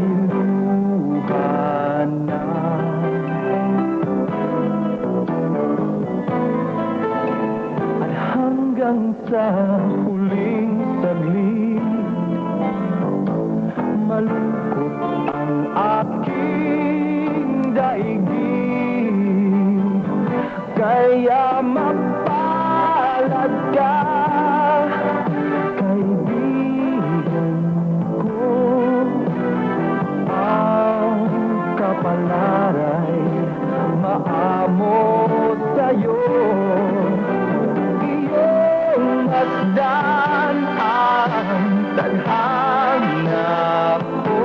iluha na. At hanggang sa huling saglit, malungkot ang aking daigdig. Kaya mapalad ka, kaibigan ko. Ang kapalaray maamo sa'yo. Iyong masdan ang tadhana ko.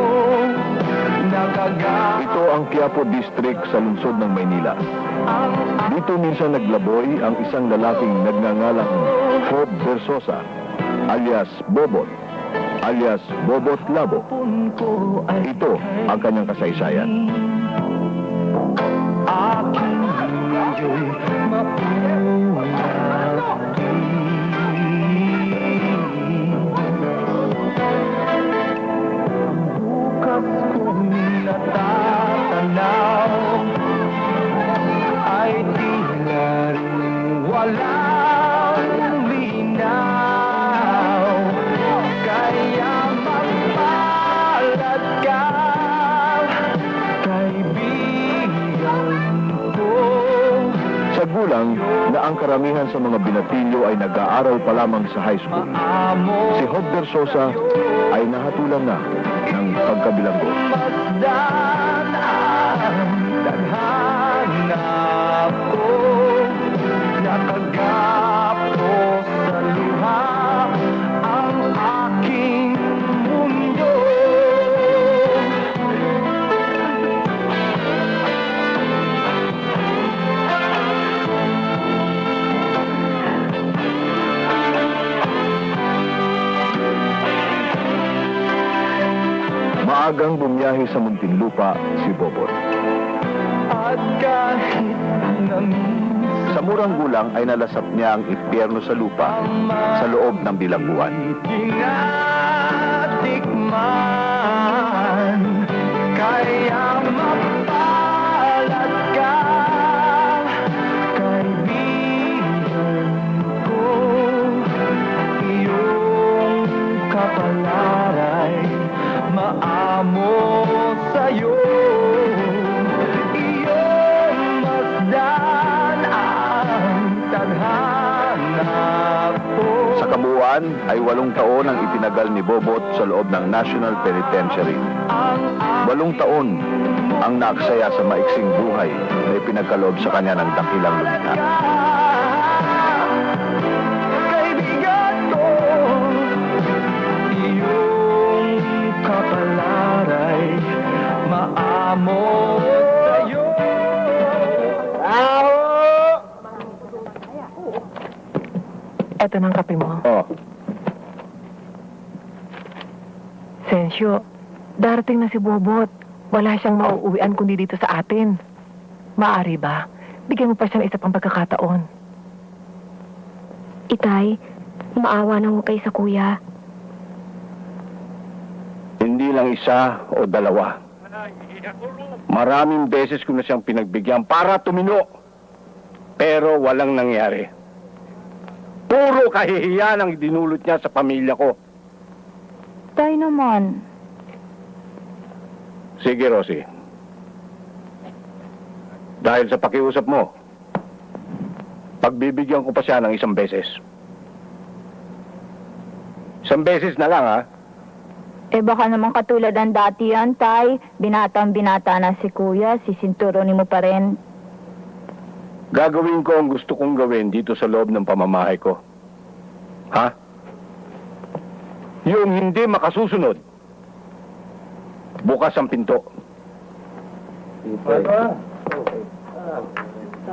Ito ang Quiapo District sa lungsod ng Maynila. Dito minsan naglaboy ang isang lalaking nagngangalang Job Versosa, alias Bobot, alias Bobot Labo. Ito ang kanyang kasaysayan. Aking medyo'y bukas kong natatanaw ay tila rin walang linaw. Kaya magpalad ka, kaibigan ko. Sa gulang na ang karamihan sa mga binatilyo ay nag-aaral pa lamang sa high school, si Job Versosa ay nahatulan na ng pagkabilanggo. Masdan ang tadhana ko, nakagapos sa luha ang aking mundo. Maagang bumiyahe sa Muntinlupa si Bobot. At kahit na Sa murang gulang ay nalasap niya ang impyerno sa lupa sa loob ng bilangguan. tinatikman, kaya mapalad ka, kaibigan ko. Iyong kapalaray maamo sa'yo. Iyong masdan ang tadhana ko. Sa kabuuan ay 8 taon ang itinagal ni Bobot sa loob ng National Penitentiary. 8 taon ang naaksaya sa maiksing buhay na ipinagkaloob sa kanya ng dakilang lumikha. Kaibigan ko, iyong kapalaray maamo sa'yo. Eto ng kape mo. Oh, Sensyo, darating na si Bobot. Wala siyang mauuwian kundi dito sa atin. Maari ba? Bigyan mo pa siya ng isa pang pagkakataon. Itay, maawa na ho kayo sa kuya. hindi lang isa o dalawa. Maraming beses ko na siyang pinagbigyan para tumino. Pero walang nangyari. Puro kahihiyan ang dinulot niya sa pamilya ko. Tay naman. Sige, Rosie. Dahil sa pakiusap mo, pagbibigyan ko pa siya ng 1 beses. 1 beses na lang, ha? Eh baka naman katulad ang dati yan, Tay. Binatang-binata na si kuya, sisinturonin mo pa rin. Gagawin ko ang gusto kong gawin dito sa loob ng pamamahay ko. Ha? Yung hindi makasusunod, bukas ang pinto.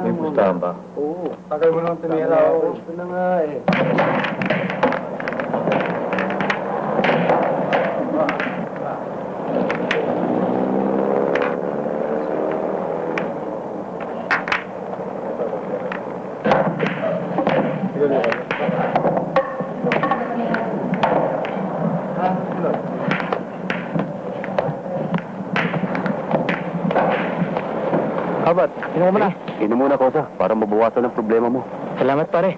May pustahan ba? Oo, takay mo lang tinira. Gusto na nga eh. Habat, inom mo na. Inom muna, Kosa, para mabawasan ang problema mo. Salamat pare.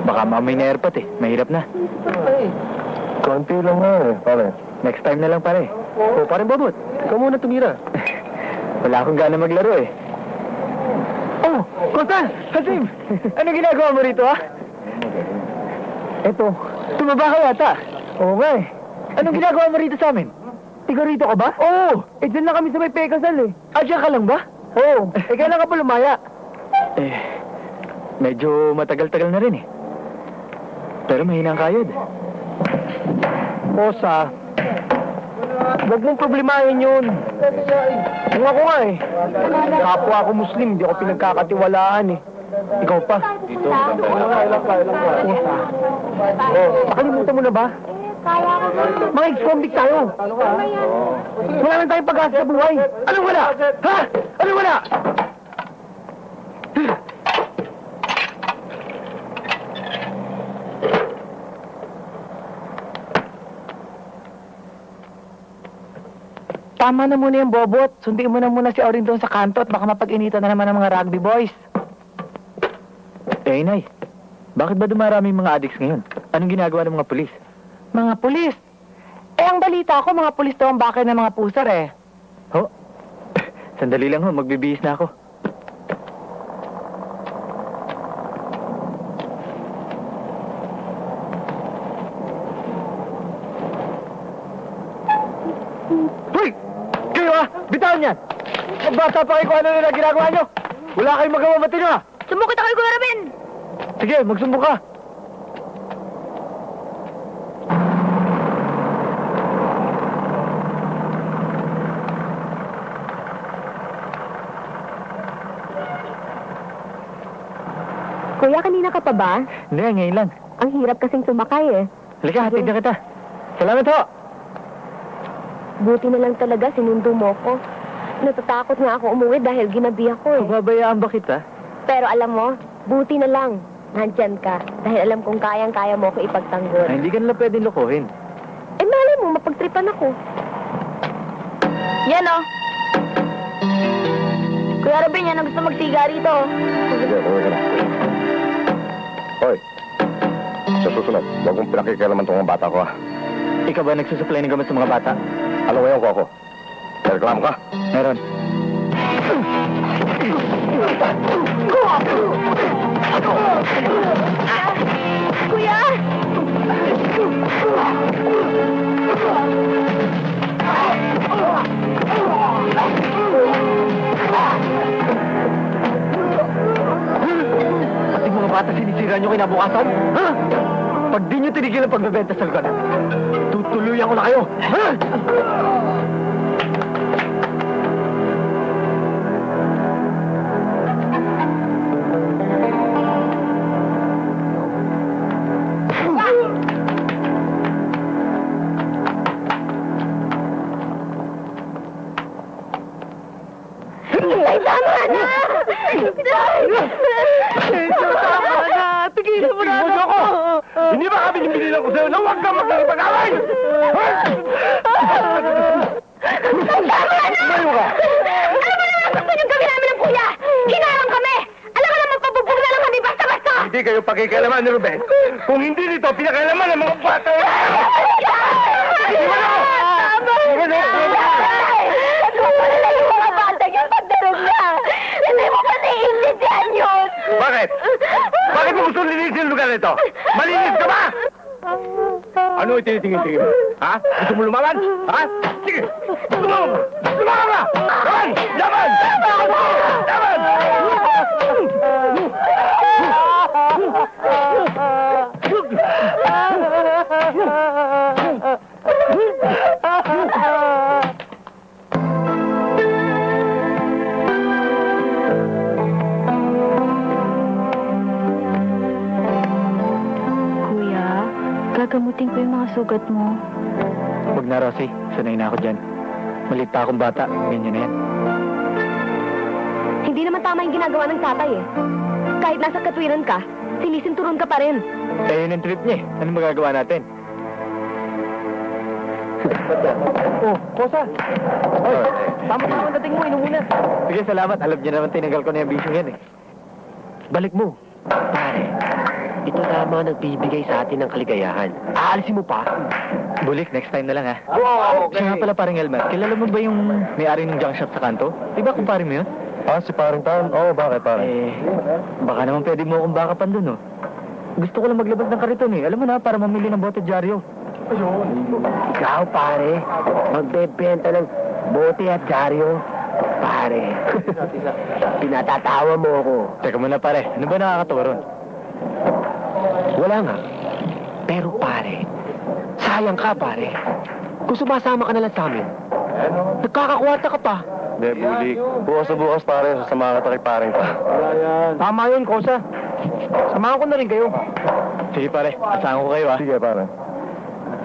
Baka mamay na airpot eh. Mahirap na. Konti lang nga pare. Next time na lang pare. O pare Bobot, ikaw muna tumira. Wala akong gana maglaro eh. Oh, Kosa! Hasim! Anong ginagawa mo rito ha? Eto, tumaba ka yata. Oo nga eh. Anong ginagawa mo rito sa amin? Tiga rito ka ba? Oo! Eh, dyan lang kami sa may Pekasal eh. Ah, dyan ka lang ba? Oo. Eh, kailan ka pa lumaya? Eh, medyo matagal-tagal na rin eh. Pero mahina ang kayod. Kosa, huwag mong problemahin yun. Kung ako nga eh. Kapwa ako Muslim, hindi ako pinagkakatiwalaan eh. Ikaw pa. Dito, Ilang ka. Kosa. Oh, nakalimutan mo na ba? Mga ex-convict tayo. Wala na tayong pag-asa sa buhay. Anong wala? Ha? Anong wala? Tama na muna yung bobot. Sundin mo na muna si Aurin doon sa kanto at baka mapag-initan na naman ng mga rugby boys. Eh, Inay, bakit ba dumarami yung mga addicts ngayon? Anong ginagawa ng mga pulis? Mga pulis? Eh, ang balita ko, mga pulis daw ang bakit ng mga pusar eh. Ho? Sandali lang ho, magbibihis na ako. Hoy! Kayo ah! Bitawan yan! Magbata pa kayo kung ano nila ginagawa nyo! Wala kayong magawa matino ah! Sumukot ako, Kuya Robin! Sige, magsumbong ka! Kuya, kanina ka pa ba? Hindi, ngayon lang. Ang hirap kasing sumakay eh. Halika, hatid na kita. Salamat ho! Buti na lang talaga sinundo mo ko. Natatakot nga ako umuwi dahil ginabi ako eh. Pababayaan ba kita? Pero alam mo, buti na lang. Nandyan ka. Dahil alam kong kayang-kaya mo ko ipagtanggol. Ay, hindi ka nila pwedeng lokohin. Eh, malay mo, mapagtripan ako. Yan oh. Kuya Robin, yan ang gusto magsiga rito. Sige, okay ka na. Hoy, sa susunod, huwag mong pinakikialaman itong mga bata ko, ha? Ikaw ba nagsusupply ng gamot sa mga bata? Alam mo yan ko ako. May reklamo ka? Meron. Kuya! Pati mga bata sinisira nyo kinabukasan? Ha? Pag di nyo tinigil ang pagbebenta sa lugar, tutuluyan ko na kayo! Ha? Ay, tama na! Tama na! Tigilan mo na ako! Hindi ba kami nililang ko sa'yo na huwag ka magkakipag-away? Tama na! Mayo ka! Alam mo naman ang gusto niyong gawin namin ng kuya! Hinarang kami! Alam mo naman, pabugbog na lang kami basta-basta! Hindi kayo pakikialaman ni Ruben. Kung hindi nito, pinakailaman ng mga bata! Iwan ako! Iwan ako! Nagpapalala yung mga bata yung pagdarog na! Hindi mo pa naiintindihan yun! Bakit? Bakit mo gusto linisin yung lugar nito? Malinis ka ba? Ano itinitingin-tingin mo? Ha? Gusto mo lumaban? Ha? Sige! Lumaban! Lumaban ka! Laban! Laban! Laban! Kuya, gagamutin ko yung mga sugat mo. Huwag na, Rosie. Sanay na ako dyan. Malit pa akong bata. Ganyan na yan. Hindi naman tama yung ginagawa ng tatay eh. Kahit nasa katwiran ka, sinisinturon ka pa rin. Eh, yun ang trip niya eh. Ano magagawa natin? Oh, Kosa! Oy, tama-tama dating mo, inom muna. Sige, salamat. Alam niyo naman tinanggal ko na yung bisyo yan eh. Balik mo. Pare, ito lamang nagbibigay sa atin ng kaligayahan. Aalisin mo pa? Bulik, next time na lang ha. Wow, okay. Siya nga pala paring Elmer, kilala mo ba yung may-ari ng junk shop sa kanto? Di ba kumpare mo yun? Ah, si Paring Tan? Oo, bakit pare? Baka naman pwede mo akong bakapan dun, oh. Gusto ko lang maglabas ng kariton, eh. Alam mo na, para mamili ng bote dyaryo. Ikaw, pare, magbebenta ng bote at dyaryo. Pare, pinatatawa mo ako. Teka muna, pare. Ano ba nakakatawa ron? Wala nga. Pero, pare, sayang ka, pare. Kung sumasama ka na lang sa amin, nagkakakuwata ka pa. Hindi, Bulik. Bukas na bukas pare, sasamahan kita kay Paring Tan. Tama yun, Kosa. Samahan ko na rin kayo. Sige, pare. Asahan ko kayo, ah. Sige, pare.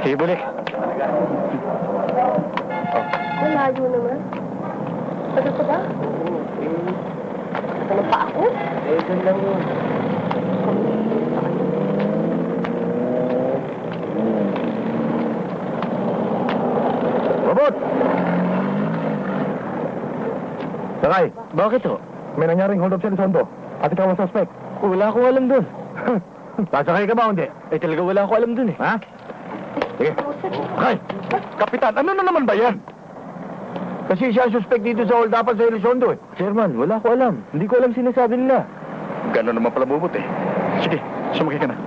Sige, Bulik. Malayo naman. Tagal pa ba? Tagal pa ako? Doon lang yun. Robot! Sakay, Bakit, ho? may nangyaring hold up sa Elizondo. At ikaw ang suspect. Wala akong alam doon. Sasakay ka ba o hindi? Talaga wala akong alam doon, eh. Ha? Sige. Sakay! Kapitan, ano na naman ba yan? Kasi siya ang suspect dito sa hold upan sa Elizondo eh. Chairman, wala ko alam. Hindi ko alam sinasabi nila. Gano'n naman pala bubot eh. Sige, sumakay ka na.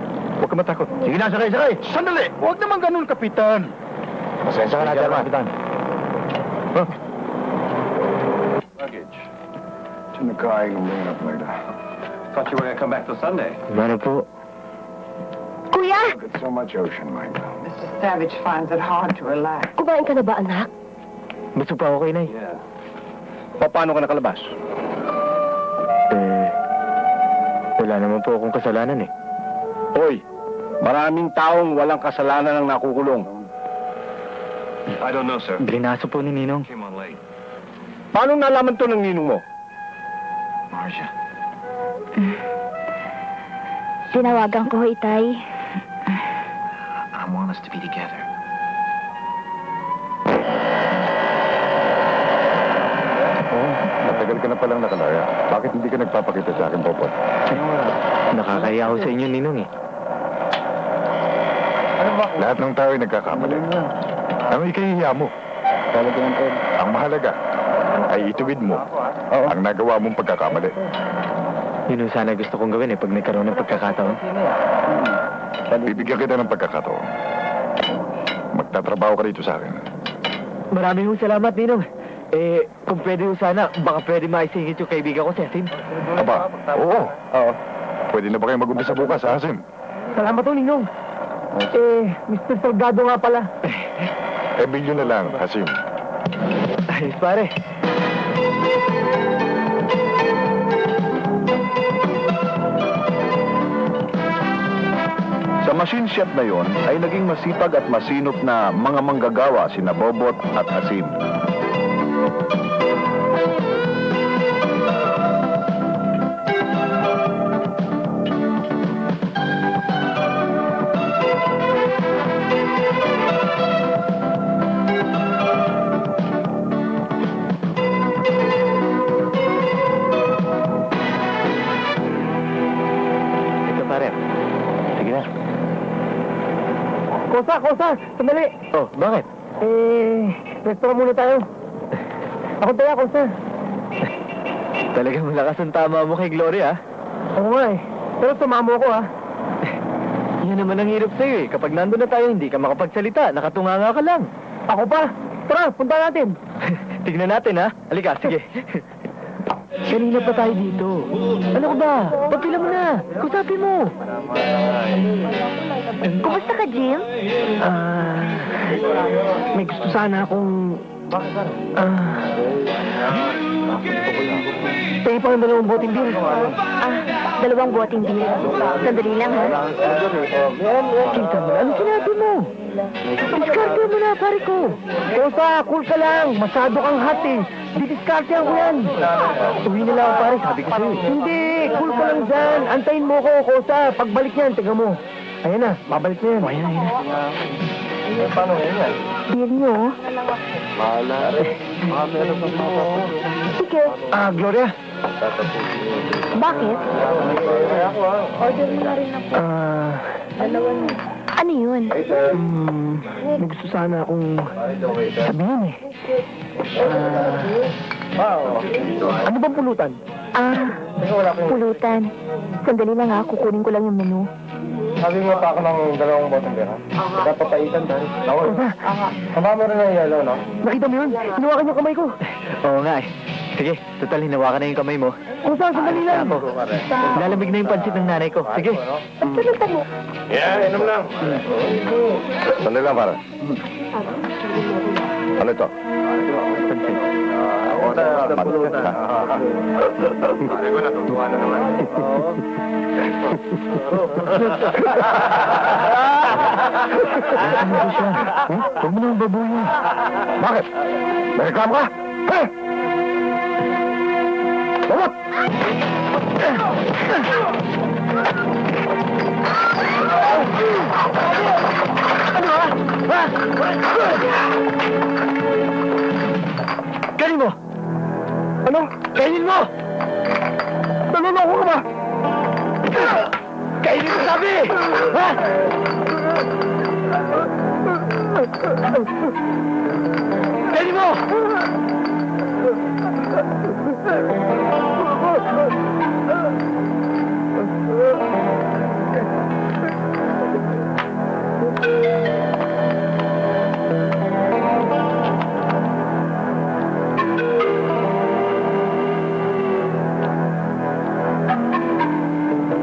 Huwag ka matakot. Sige na, sakay! Sandali! Huwag naman ganun, Kapitan. Pasensya ka na, Kapitan. Huh? Luggage. It's in the car. You can bring it up later. Thought you were going to come back till Sunday. Ano po? Kuya! Look at so much ocean, Michael. Mr. Savage finds it hard to relax. Kumain ka na ba, anak? Gusto pa ako kay Nay? Yeah. Paano ka nakalabas? Wala naman po akong kasalanan, eh. Hoy, maraming taong walang kasalanan ang nakukulong. I don't know, sir. Blinaso po ni Ninong. Came on late. Paano nalaman to ng ninong mo? Marcia. Tinawagan ko, Itay. I want us to be together. Oh, matagal ka na palang nakalaya. Bakit hindi ka nagpapakita sa akin, Popot? Nakakaya ako sa inyo, Ninong, eh. Lahat ng tao ay nagkakamali. Ano ikahihiya mo? Ang mahalaga ay ituwid mo ang nagawa mong pagkakamali. Yun yung sana gusto kong gawin, eh, pag nagkaroon ng pagkakataon. Bibigyan kita ng pagkakataon. Magtatrabaho ka dito sa akin. Maraming hong salamat, Ninong. Kung pwede ho sana, baka pwede maisingit yung kaibigan ko si Asim. Aba, oo. Pwede na ba kayo mag-umpisa bukas, Asim? Salamat ho, Ninong. Mr. Salgado nga pala. Emilio na lang, Asim. Ayos, pare. Sa machine shop na yon ay naging masipag at masinop na mga manggagawa sina Bobot at Asim. Ito, pare. Sige na. Kosa! Sandali! Oh, bakit? Restaurant muna tayo. Ako tayo, Kosa. Talagang malakas ang tama mo kay Gloria, ah. Oo nga, eh. Pero sumamo ko, ah. Yan naman ang hirap sa'yo, eh. Kapag nandun na tayo, hindi ka makapagsalita. Nakatunganga ka lang. Ako pa! Tara, punta natin. Tignan natin, ha? Halika, sige. Kanina pa tayo dito. Ano ka ba? Pagpila mo na. Kusapin mo. Kumusta ka, Jim? May gusto sana akong... Tayo pa ng 2 boteng beer. 2 boteng beer. Sandali lang, ha? Kita mo, ano sinabi mo? Diskarte mo na, pare ko. Kosa, cool ka lang. Masyado kang hot, eh. Didiskartehan ko yan. Uwi na lang, pare. Sabi ko sa'yo. Hindi, cool ka lang dyan. Antayin mo ko, Kosa. Pagbalik yan, tiga mo. Ayan na, babalik na yan. Ayan na. Paano ngayon yan? Deal nyo. Bahala rin. Mga meron pang mapapagod. Sige. Gloria. Bakit? Ako ah. Order mo na rin ako. Ano yun? May gusto sana akong sabihin eh. Ano bang pulutan? Pulutan. Sandali lang ha, kukunin ko lang yung menu. Sabi mo pa ako ng 2 botong bera. Dapat paitan tayo. Nawal. Sama mo rin ang yellow, no? Nakita mo yun? Hinawakan yung kamay ko. Oo nga eh. Sige, total hinawakan na yung kamay mo. O saan, sandali lang. Ako. Lalamig na yung pansit ng nanay ko. Sige. Yeah, inom lang. Sandali lang, para. Ano ito? Pansit. Pulutan. Pare ko, natutuwa na naman. Ano ba siya? Huwag mo nang babuyo. Bakit? May reklamo ka? Ha? Bawat! Kainin mo! Ano? Kainin mo! Naluloko ka ba? Kainin mo sabi! Ha? Kainin mo!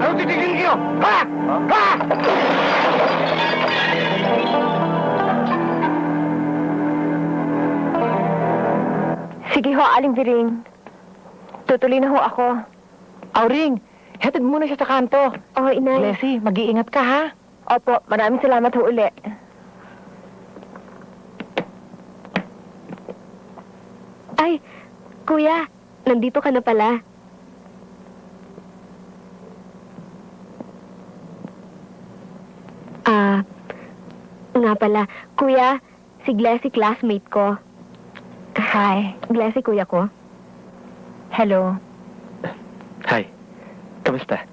Ano titigil kayo? Ha? Ha? Sige ho, Aling Biring. Tutuloy na ho ako. Auring, hatid muna siya sa kanto. Oo, inay. Leslie, mag-iingat ka ha. Opo, maraming salamat ho uli. Ay, kuya, nandito ka na pala. Nga pala, kuya, si Glessy classmate ko. Hi, Glessy kuya ko. Hello. Hi. Kamusta?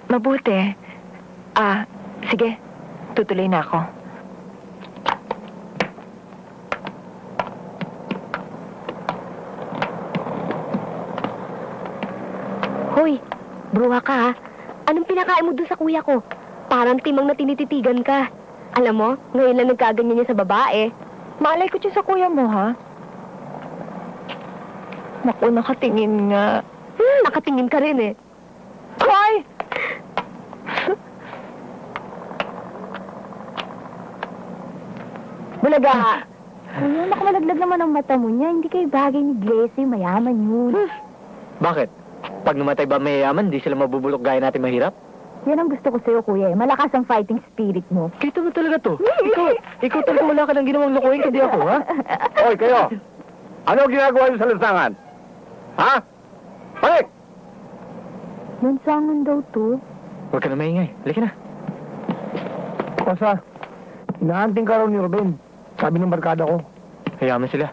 Mabuti. Sige. Tutuloy na ako. Hoy, bruha ka ha. Anong pinakain mo dun sa kuya ko? Parang timang na tinititigan ka. Alam mo, ngayon lang nagkaganyan niya sa babae. Malay ko siya sa kuya mo, ha? Naku, nakatingin nga. Nakatingin ka rin eh. Hoy! Bulaga! Kuya, nakamalaglag naman ang mata mo niya. Hindi kayo bagay ni Glessy. Mayaman yun. Bakit? Pag namatay ba mayayaman, di sila mabubulok gaya natin mahirap? Yan ang gusto ko sa'yo, kuya. Malakas ang fighting spirit mo. Kita mo talaga to. Ikaw talaga wala ka nang ginawang lokohin, kundi ako, ha? Hoy, kayo! Ano ginagawa niyo sa lansangan? Ha? Balik! Lansangan daw to. Huwag ka na maingay. Halika na. Kosa, inaanting ka raw ni Ruben. Sabi ng barkada ko. Hayaan mo sila.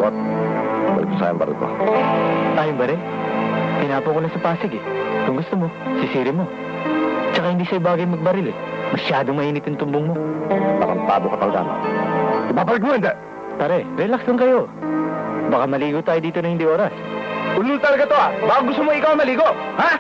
What? Balik ko sa'yo ang baril ko. Tayong ba rin? Tinapo ko na sa Pasig eh. Kung gusto mo, sisiri mo. Tsaka hindi sa'yo bagay magbaril eh. Masyadong mainit yung tumbong mo. Nakantado ka talaga, no? Ibabalik mo, hindi! Pare, relax lang kayo. Baka maligo tayo dito na hindi oras. Ulul talaga to, ah! Baka gusto mo ikaw maligo, ha?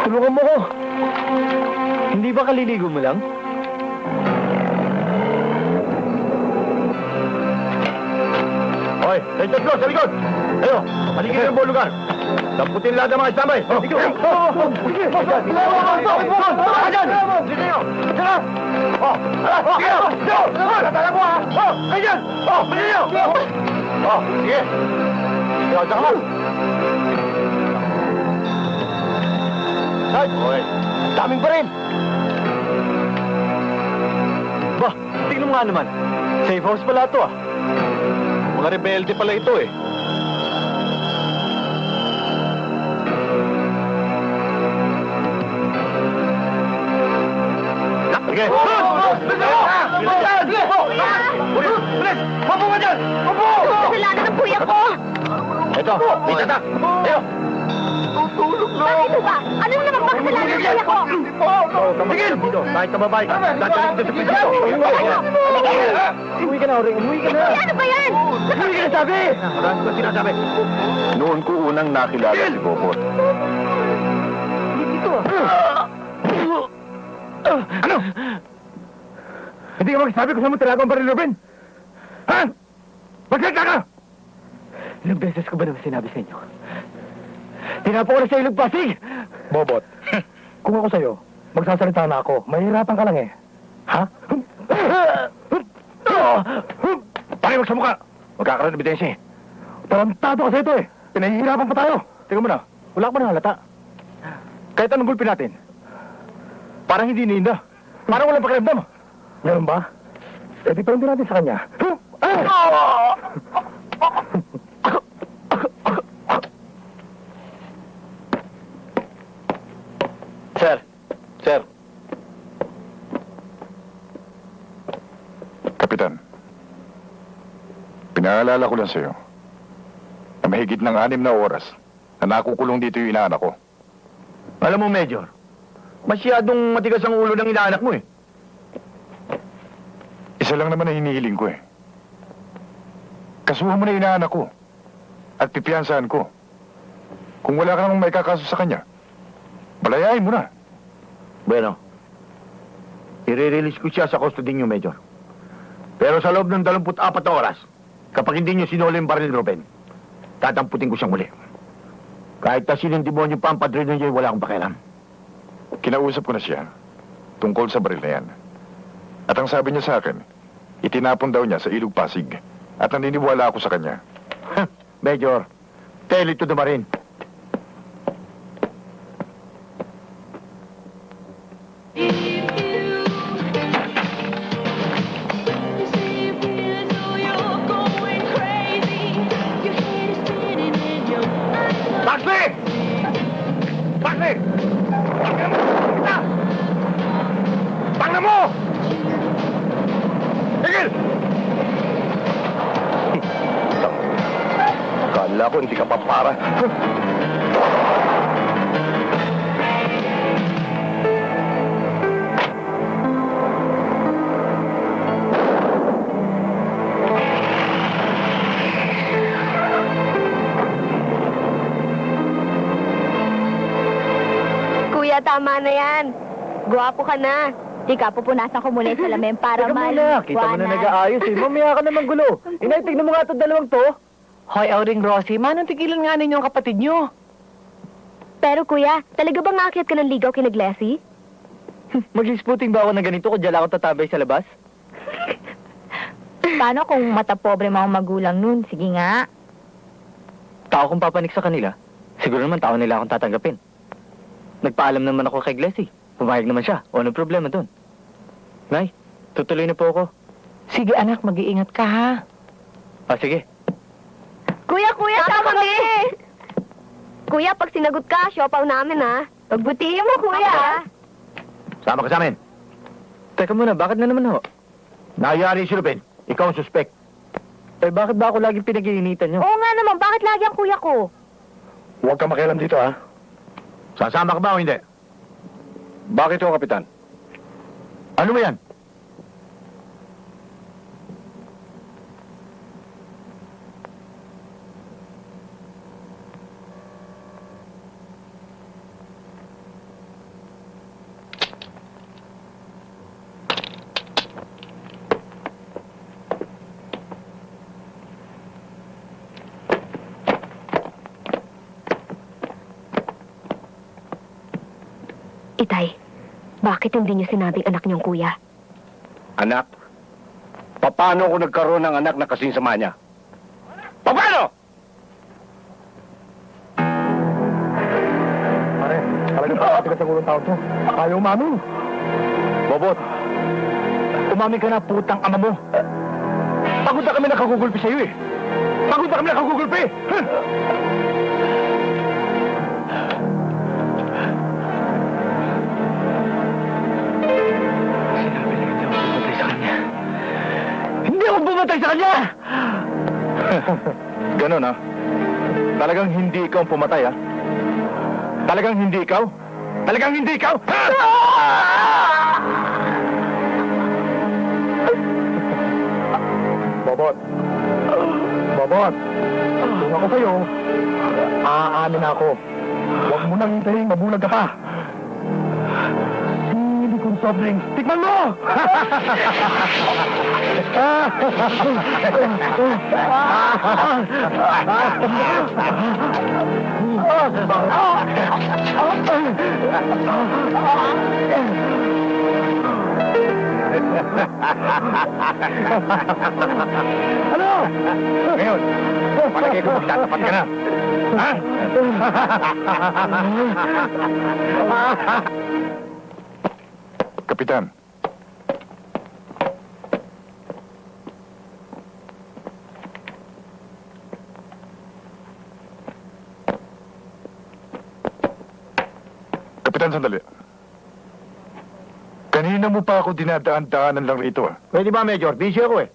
Tulungan mo ko. Hindi ba kaliligo mo lang? Hoy, tayo tatlo, sa likod! Ayo, paligid ng buong lugar! Lamputin lahat ng mga istamay! Sige! Ayan! Sige nyo! Oh! Sige! Tatala mo ha! Ayan! Sige nyo! Sige! Sige, saka mo! Ay! Daming pa rin! Bah! Tingnan mo nga naman. Safe house pala ito ah. Mga rebelde pala ito eh. Sige! Bilis! Mapo ka dyan! Mapo! Kasalanan ng kuya ko! Ito, may tatak! Ayo! Bakit ba? Ano naman ba kasalanan ng kuya ko? Tigil! Kahit na babae, dadalhin kita sa pinsito. Umuwi ka na, Oring. Umuwi ka na. Kuya, ano ba yan? Umuwi ka na, sabi! Marami ko sinasabi. Noon ko unang nakilala si Bobot. Dito Ano? Hindi ka magsabi kung saan mo talaga ang baril, Ruben? Ha? Magsalita ka! Ilang beses ko ba naman sinabi sa inyo? Tinapo ko na sa ilog pasig! Bobot, kung ako sa'yo, magsasalita na ako. Mahirapan ka lang eh. Ha? Pakiwag sa mukha! Magkakaroon ng ebidensya eh. Tarantado ka sa ito eh. Pinahihirapan pa tayo. Tingnan mo na, wala ka pa nahalata. Kahit anong gulpin natin, parang hindi iniinda. Parang walang pakiramdam. Meron ba? Eh, di parang din natin sa kanya. Sir! Sir! Kapitan, pinaalala ko lang sa'yo na mahigit ng 6 na oras na nakukulong dito yung inaanak ko. Alam mo, Major, masyadong matigas ang ulo ng inaanak mo eh. Isa lang naman ang hinihiling ko eh. Kasuhan mo na yung inaanak ko at pipiyansahan ko. Kung wala ka namang may kakaso sa kanya, balayain mo na. Bueno, i-release ko siya sa custody niyo, Major. Pero sa loob ng 24 na oras, kapag hindi niyo sinuli yung baril, Ruben, tatamputin ko siyang muli. Kahit na sinong demonyo pa ang padrino niyo, wala akong pakialam. Kinausap ko na siya tungkol sa baril na yan. At ang sabi niya sa akin, itinapon daw niya sa Ilog Pasig. At naniniwala ako sa kanya. Major, tell it to the Marine. Bakli! Bakli! Tangna mo! Tigil! Kala ko hindi ka pa para. Kuya, tama na yan. Guwapo ka na. Tika, pupunasan ko muna yung salamin para Teka muna, kita mo na nag-aayos eh. Mamaya ka naman gulo. Inay, tignan mo nga itong dalawang to. Hoy, Auring Rosie, manong tigilan nga ninyo ang kapatid nyo. Pero kuya, talaga bang aakyat ka ng ligaw kina Glessy? Mag-isputing ba ako ng ganito kung dyan ako tatabay sa labas? Paano kung matapobre mga magulang nun? Sige nga. Tao kong papanik sa kanila. Siguro naman tao nila akong tatanggapin. Nagpaalam naman ako kay Glessy. Pumayag naman siya. O, anong problema dun? Nay, tutuloy na po ako. Sige anak, mag-iingat ka ha. Sige. Kuya, sama kami! Kuya, pag sinagot ka, siopaw namin, ha? Pagbutihin mo, kuya. Sama ka sa amin. Teka muna, bakit na naman ho? Nayari si Ruben. Ikaw ang suspect. Eh, bakit ba ako laging pinag-iinitan nyo? Oo nga naman, bakit lagi ang kuya ko? Huwag ka makialam dito, ha? Sasama ka ba o hindi? Bakit ho, Kapitan? Ano ba yan? Tay, bakit hindi niyo sinabing anak niyong kuya? Anak? Paano ako nagkaroon ng anak na kasing sama niya? Paano? Pare, talagang pakatigas ang ulong tao to. Ayaw umamin. Bobot, umamin ka na, putang ama mo. Pagod na kami nakagugulpi sa'yo eh. Pagod na kami nakagugulpi! Huh? Sinabi na hindi ako pumatay sa kanya. Hindi ako pumatay sa kanya! Ganon ha? Talagang hindi ikaw ang pumatay ha? Talagang hindi ikaw? Talagang hindi ikaw? Ha? Bobot. Bobot. Kung ako sa'yo, aamin ako. Huwag mo nang hintayin, mabulag ka pa. Hindi kong soft drinks. Tikman mo! Ano? Ngayon, palagay ko magtatapat ka na. Ha? Kapitan. Kapitan, sandali. Kanina mo pa ako dinadaan-daanan lang rito ah. Pwede ba, Major? Busy ako eh.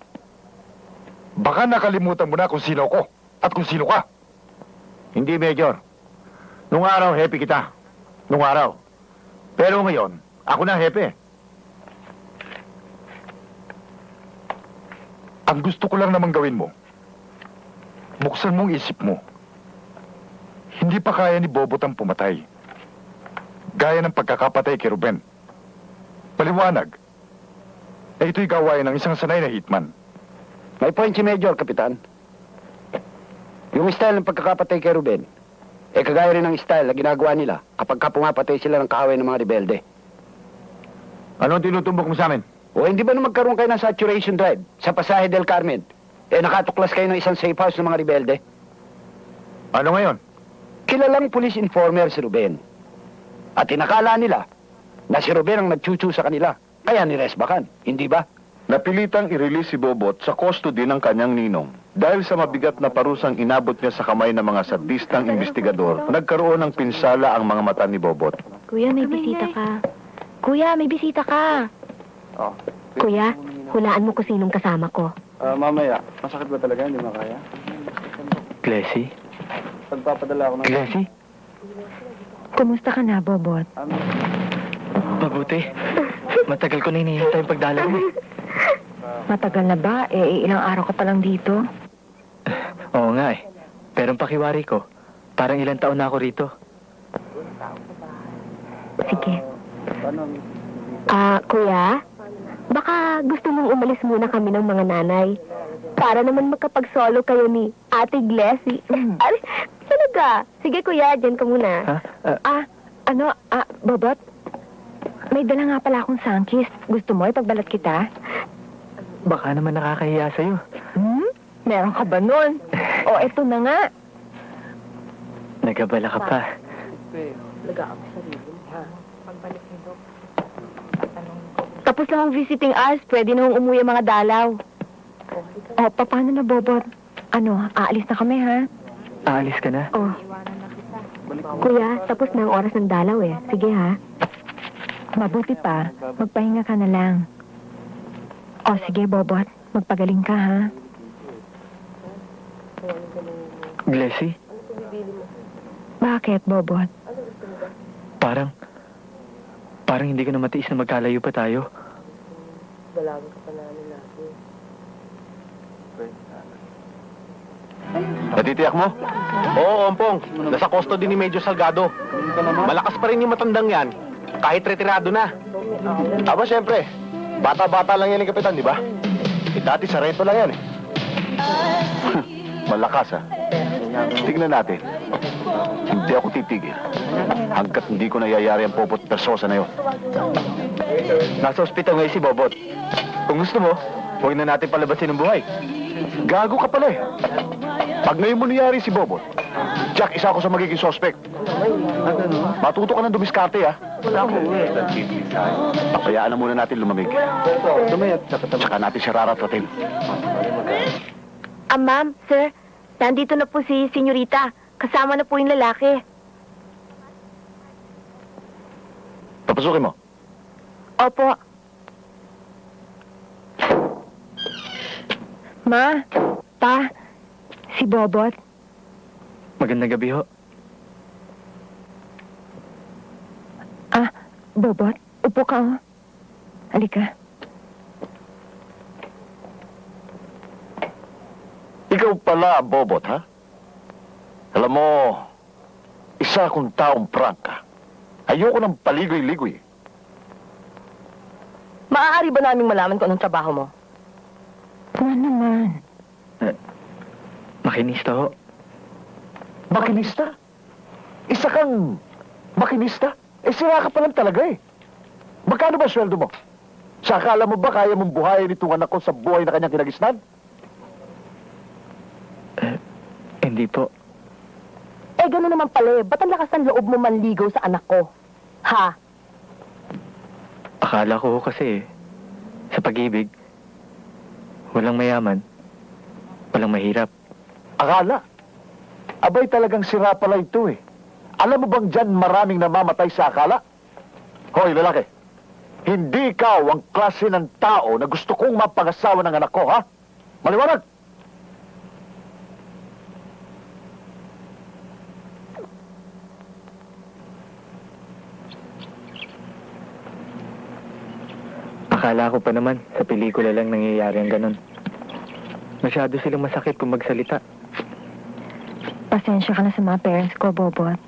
Baka nakalimutan mo na kung sino ako at kung sino ka. Hindi, Major. Nung araw, happy kita. Nung araw. Pero ngayon, ako na happy. Ang gusto ko lang naman gawin mo, buksan mong isip mo. Hindi pa kaya ni Bobot ang pumatay. Gaya ng pagkakapatay kay Ruben. Paliwanag na ito'y gawain ng isang sanay na hitman. May point si Major, Kapitan. Yung style ng pagkakapatay kay Ruben, kagaya rin ng style na ginagawa nila kapag pumapatay sila ng kaaway ng mga rebelde. Ano ang tinutumbok mo sa amin? O hindi ba nung magkaroon kayo ng saturation drive sa Pasaje del Carmen, nakatuklas kayo ng isang safe house ng mga rebelde? Ano ngayon? Kilalang police informer si Ruben. At inakala nila na si Ruben ang nagchuchu sa kanila, kaya niresbakan, hindi ba? Napilitang i-release si Bobot sa custody ng kanyang ninong. Dahil sa mabigat na parusang inabot niya sa kamay ng mga sadistang investigador, nagkaroon ng pinsala ang mga mata ni Bobot. Kuya, may bisita ka. Kuya, may bisita ka. Kuya, hulaan mo kung sinong kasama ko. Mamaya, masakit ba talaga? Hindi makaya? Glessy? Pagpapadala ako ng... Glessy? Kumusta ka na, Bobot? Mabuti. Matagal ko na hinihintay yung pagdala mo. Matagal na ba? Ilang araw ka pa lang dito. Oo nga eh. Pero ang pakiwari ko, parang ilang taon na ako rito. Sige. Kuya, baka gusto mong umalis muna kami ng mga nanay. Para naman magkapag-solo kayo ni Ate Glessy. Ay, talaga. Sige, kuya, dyan ka muna. Ha? Bobot? May dala nga pala akong sangkis. Gusto mo ipagbalat kita? Baka naman nakakahiya sa'yo. Meron ka ba nun? O, eto na nga. Nagabala ka pa. Tapos lang ang visiting hours, pwede na umuwi ang mga dalaw. O, paano na, Bobot? Aalis na kami, ha? Aalis ka na? Oh. Kuya, tapos na ang oras ng dalaw eh. Sige ha. Mabuti pa. Magpahinga ka na lang. O, sige, Bobot. Magpagaling ka, ha? Glessy? Bakit, Bobot? Parang hindi ko na matiis na magkalayo pa tayo. Natitiyak mo? Oo, Ompong. Nasa custody ni Major Salgado. Malakas pa rin yung matandang yan, kahit retirado na. Aba, syempre. Bata-bata lang yan yung kapitan, di ba? Dati sa reto lang yan eh. Malakas, ha? Tignan natin. Hindi ako titigil hanggat hindi ko nayayari ang Bobot Versosa na yun. Nasa ospital ngayon si Bobot. Kung gusto mo, huwag na natin palabasin ng buhay. Gago ka pala eh. Pag ngayon mo niyari si Bobot, Jack, isa ako sa magiging suspect. Matuto ka ng dumiskarte, ha? Papayaan na muna natin lumamig. Tsaka natin siya raratratin. Ma'am, sir, nandito na po si Senyorita. Kasama na po yung lalaki. Papasukin mo. Opo. Ma, pa, si Bobot. Magandang gabi ho. Ah, Bobot, upo ka, oh. Halika. Ikaw pala, Bobot, ha? Alam mo, isa akong taong prangka. Ayoko ng paligoy-ligoy. Maaari ba naming malaman kung anong trabaho mo? Ano naman? Makinista ho. Makinista? Isa kang makinista? Sira ka pa lang talaga eh. Magkano ba sweldo mo? Sa akala mo ba kaya mong buhayin itong anak ko sa buhay na kanyang kinagisnan? Hindi po. Gano'n naman pala, ba't ang lakas ng loob mo manligaw sa anak ko? Ha? Akala ko ho kasi, sa pag-ibig, walang mayaman, walang mahirap. Akala? Abay talagang sira pala ito eh. Alam mo bang dyan maraming namamatay sa akala? Hoy, lalaki. Hindi ikaw ang klase ng tao na gusto kong mapangasawa ng anak ko, ha? Maliwanag! Akala ko pa naman, sa pelikula lang nangyayari ang ganun. Masyado silang masakit kung magsalita. Pasensya ka na sa mga parents ko, Bobot.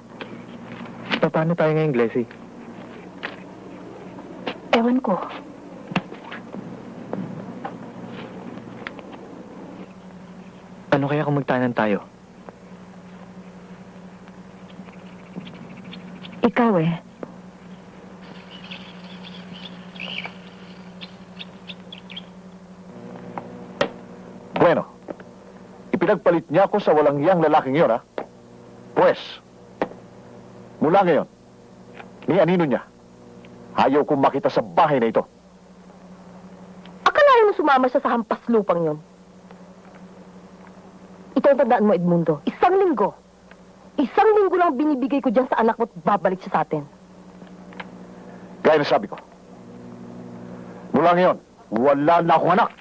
Paano tayo ngayon, Glessy? Ewan ko. Ano kaya kung magtanan tayo? Ikaw eh. Bueno, ipinagpalit niya ako sa walang hiyang lalaking yun, ha? Pues, mula ngayon, ni anino niya, ayaw kong makita sa bahay na ito. Akalain mo sumama siya sa hampas lupang yon. Ito ang tandaan mo, Edmundo. Isang linggo lang binibigay ko dyan sa anak mo at babalik siya sa atin. Gaya na sabi ko, mula ngayon, wala na akong anak.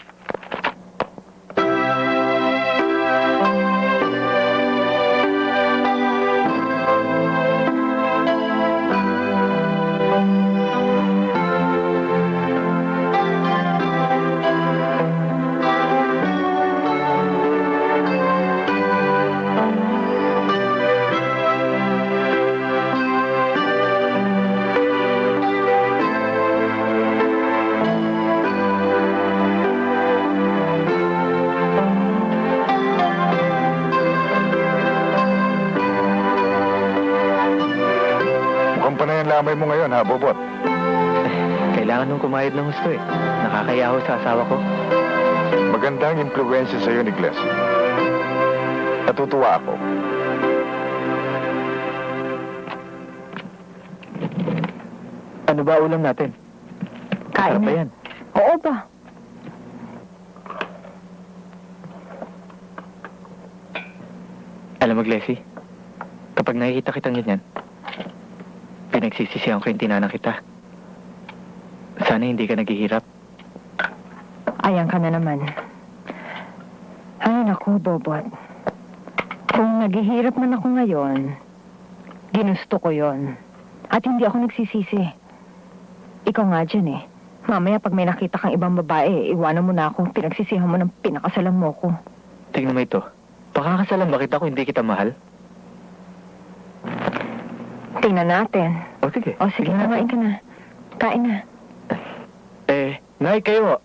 Mukhang panay ang lamay mo ngayon, ha, Bobot? Kailangan nung kumayad ng husto eh. Nakakaya ho sa asawa ko. Magandang impluensya sa'yo ni Glessy. Natutuwa ako. Ano ba ulam natin? Kain Sarap ba na. yan? Oo ba? Alam mo, Glessy, kapag nakikita kitang ganyan, pinagsisisihan ko yung tinanang kita. Sana hindi ka naghihirap. Ayan ka na naman. Ay, naku, Bobot. Kung naghihirap man ako ngayon, ginusto ko yon. At hindi ako nagsisisi. Ikaw nga dyan eh. Mamaya pag may nakita kang ibang babae, iwanan mo na akong pinagsisihan mo ng pinakasalan mo ko. Tingnan mo ito. Pakakasalan ba kita kung hindi kita mahal? Tingnan natin. O sige. O sige, tingnan kumain natin. ka na. Kain na. Nay, kayo.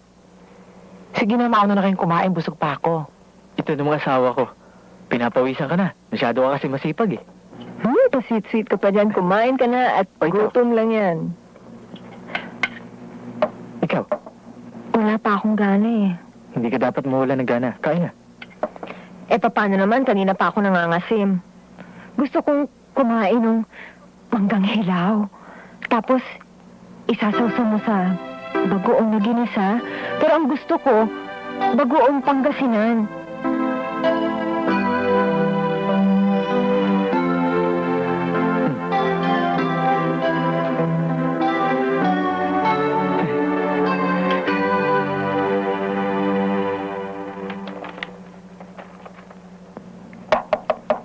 Sige na, mauna na kayong kumain. Busog pa ako. Ito ng mga asawa ko. Pinapawisan ka na. Masyado ka kasi masipag eh. Pa-sweet-sweet ka pa dyan. Kumain ka na at O, ikaw? gutom lang yan. Ikaw, Wala pa akong gana eh. hindi ka dapat mawala ng gana. Kain na. Eh, paano naman? Kanina pa ako nangangasim. Gusto kong kumain ng manggang hilaw. Tapos, isasawsaw mo sa bagoong na ginisa. Pero ang gusto ko, bagoong Pangasinan.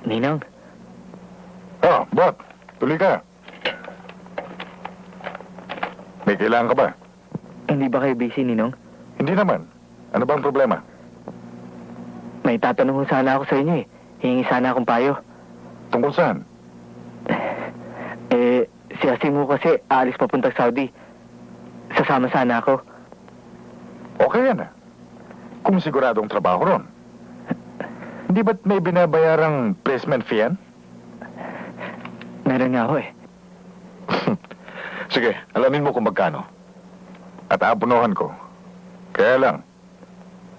Ninang, Oh, Bot, tuloy ka. May kailangan ka ba? hindi ba kayo busy, Ninong? Hindi naman. Ano bang problema? May tatanong ko sana ako sa inyo eh. Hihingi sana akong payo. Tungkol saan? Eh, si Asim mo kasi aalis papuntang Saudi. Sasama sana ako. Okay yan ah. Kung siguradong trabaho ron. Hindi ba't may binabayarang placement fee yan? Meron nga ako eh. Sige, alamin mo kung magkano. At aapunuhan ko. Kaya lang,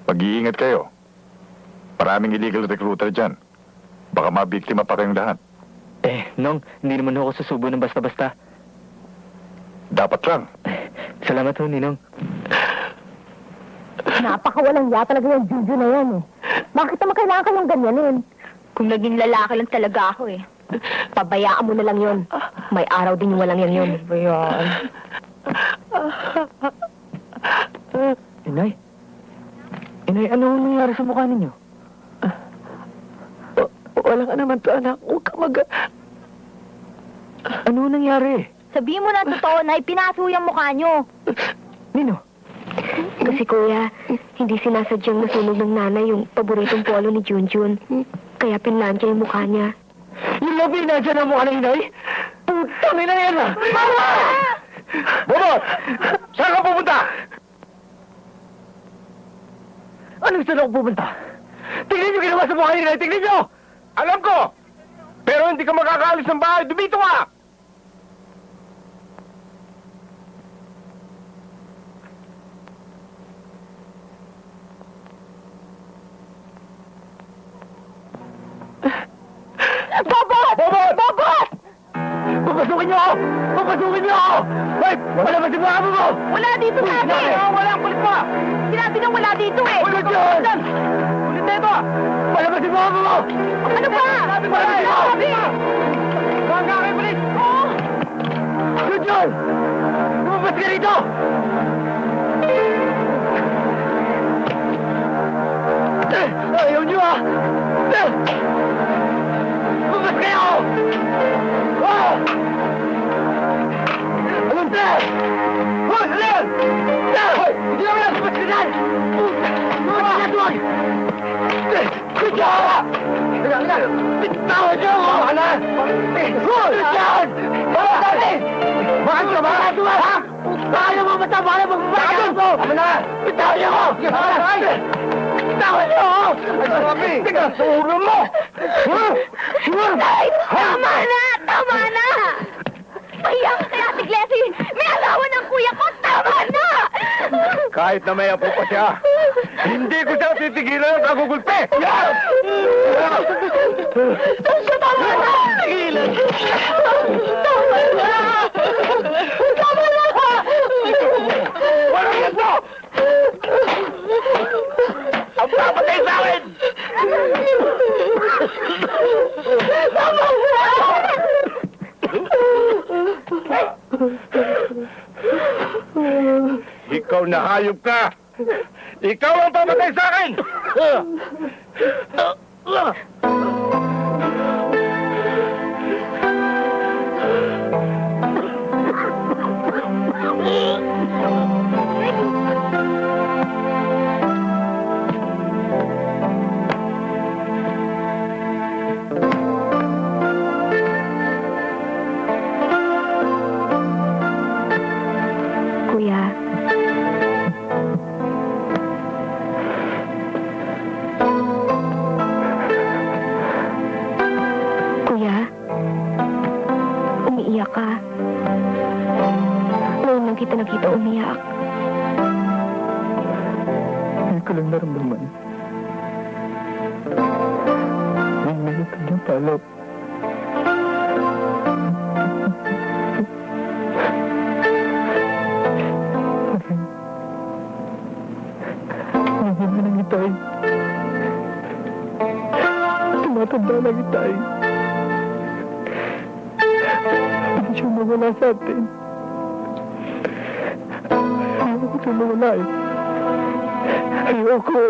mag-iingat kayo. Maraming illegal recruiter dyan. Baka mabiktima pa kayong lahat. Eh, Nong, hindi naman ako susubo ng basta-basta. Dapat lang. Salamat ho, Ninong. Napakawalang ya talaga yung Juju na yan eh. Bakit naman kailangan ka lang ganyanin? Kung naging lalaki lang talaga ako eh. Pabayaan mo na lang yun. May araw din yung walang yan yun. Bayan. Inay? Inay, ano ang nangyari sa mukha ninyo? Wala ka naman to, anak. Huwag ka Ano ang nangyari? Sabihin mo na totoo na ipinaso yung mukha nyo. Nino? Kasi kuya, hindi sinasadyang masunog ng nanay yung paboritong polo ni Junjun. Kaya pinlansya yung mukha niya. Yung labi na dyan ang mukha ng inay? Putang ina yan ah! Mama! Bobot! Saan ka pupunta? Anong saan ako pupunta? Tingnan nyo ginawa sa mukha ng inay! Tingnan nyo! Alam ko! Pero hindi ka makakaalis ng bahay. Dumito ka! Bobot! Bobot! Bobot! Papasukin niyo ako! Papasukin niyo ako! Hoy! Wala ba si mga mo? Wala dito sabi! Wala ang kulit mo! Sinabi nang wala dito eh! Ulit yun! Ulit na ito! Wala ba si mga mo? Ano ba? Sabi mo! Sabi! Huwag ka kayo, polis! Yun yun! Lumabas ka rito! Ayaw niyo ah! Lumabas kayo! Oh! Anong sir? Hoy! Alin! Sir! Hoy! Hindi naman lang! Lumabas ka dyan! Lumabas ka dyan! Kudya! Bitawan niyo ako! Ano? Hoy! Dyan! Bakit natin? Bakit ka ba? Ha? Tayo mo matama na magbabayan mo! Ama na! Bitawan niyo ako! Bitawan niyo ako! Teka! Sa ulo mo! Ay, tama na! Tama na! Pahiya ka kay Ate Glessy! May asawa ng kuya ko! Tama na! Kahit na may apo pa siya, hindi ko siya titigilan at agugulpe! Yan! Tama na! Tigilan! Tama na! Tama na! Walang yan to! Ang papatay sa akin! Tama na! Ikaw na hayop ka! Ikaw ang papatay sa akin! Kuya, ko lang naramdaman. May minutang niyang palo. Hindi mo nang itay. Tumatanda lang itay. Hindi siya mawala sa atin. Ayoko siya mawala eh. Ayoko.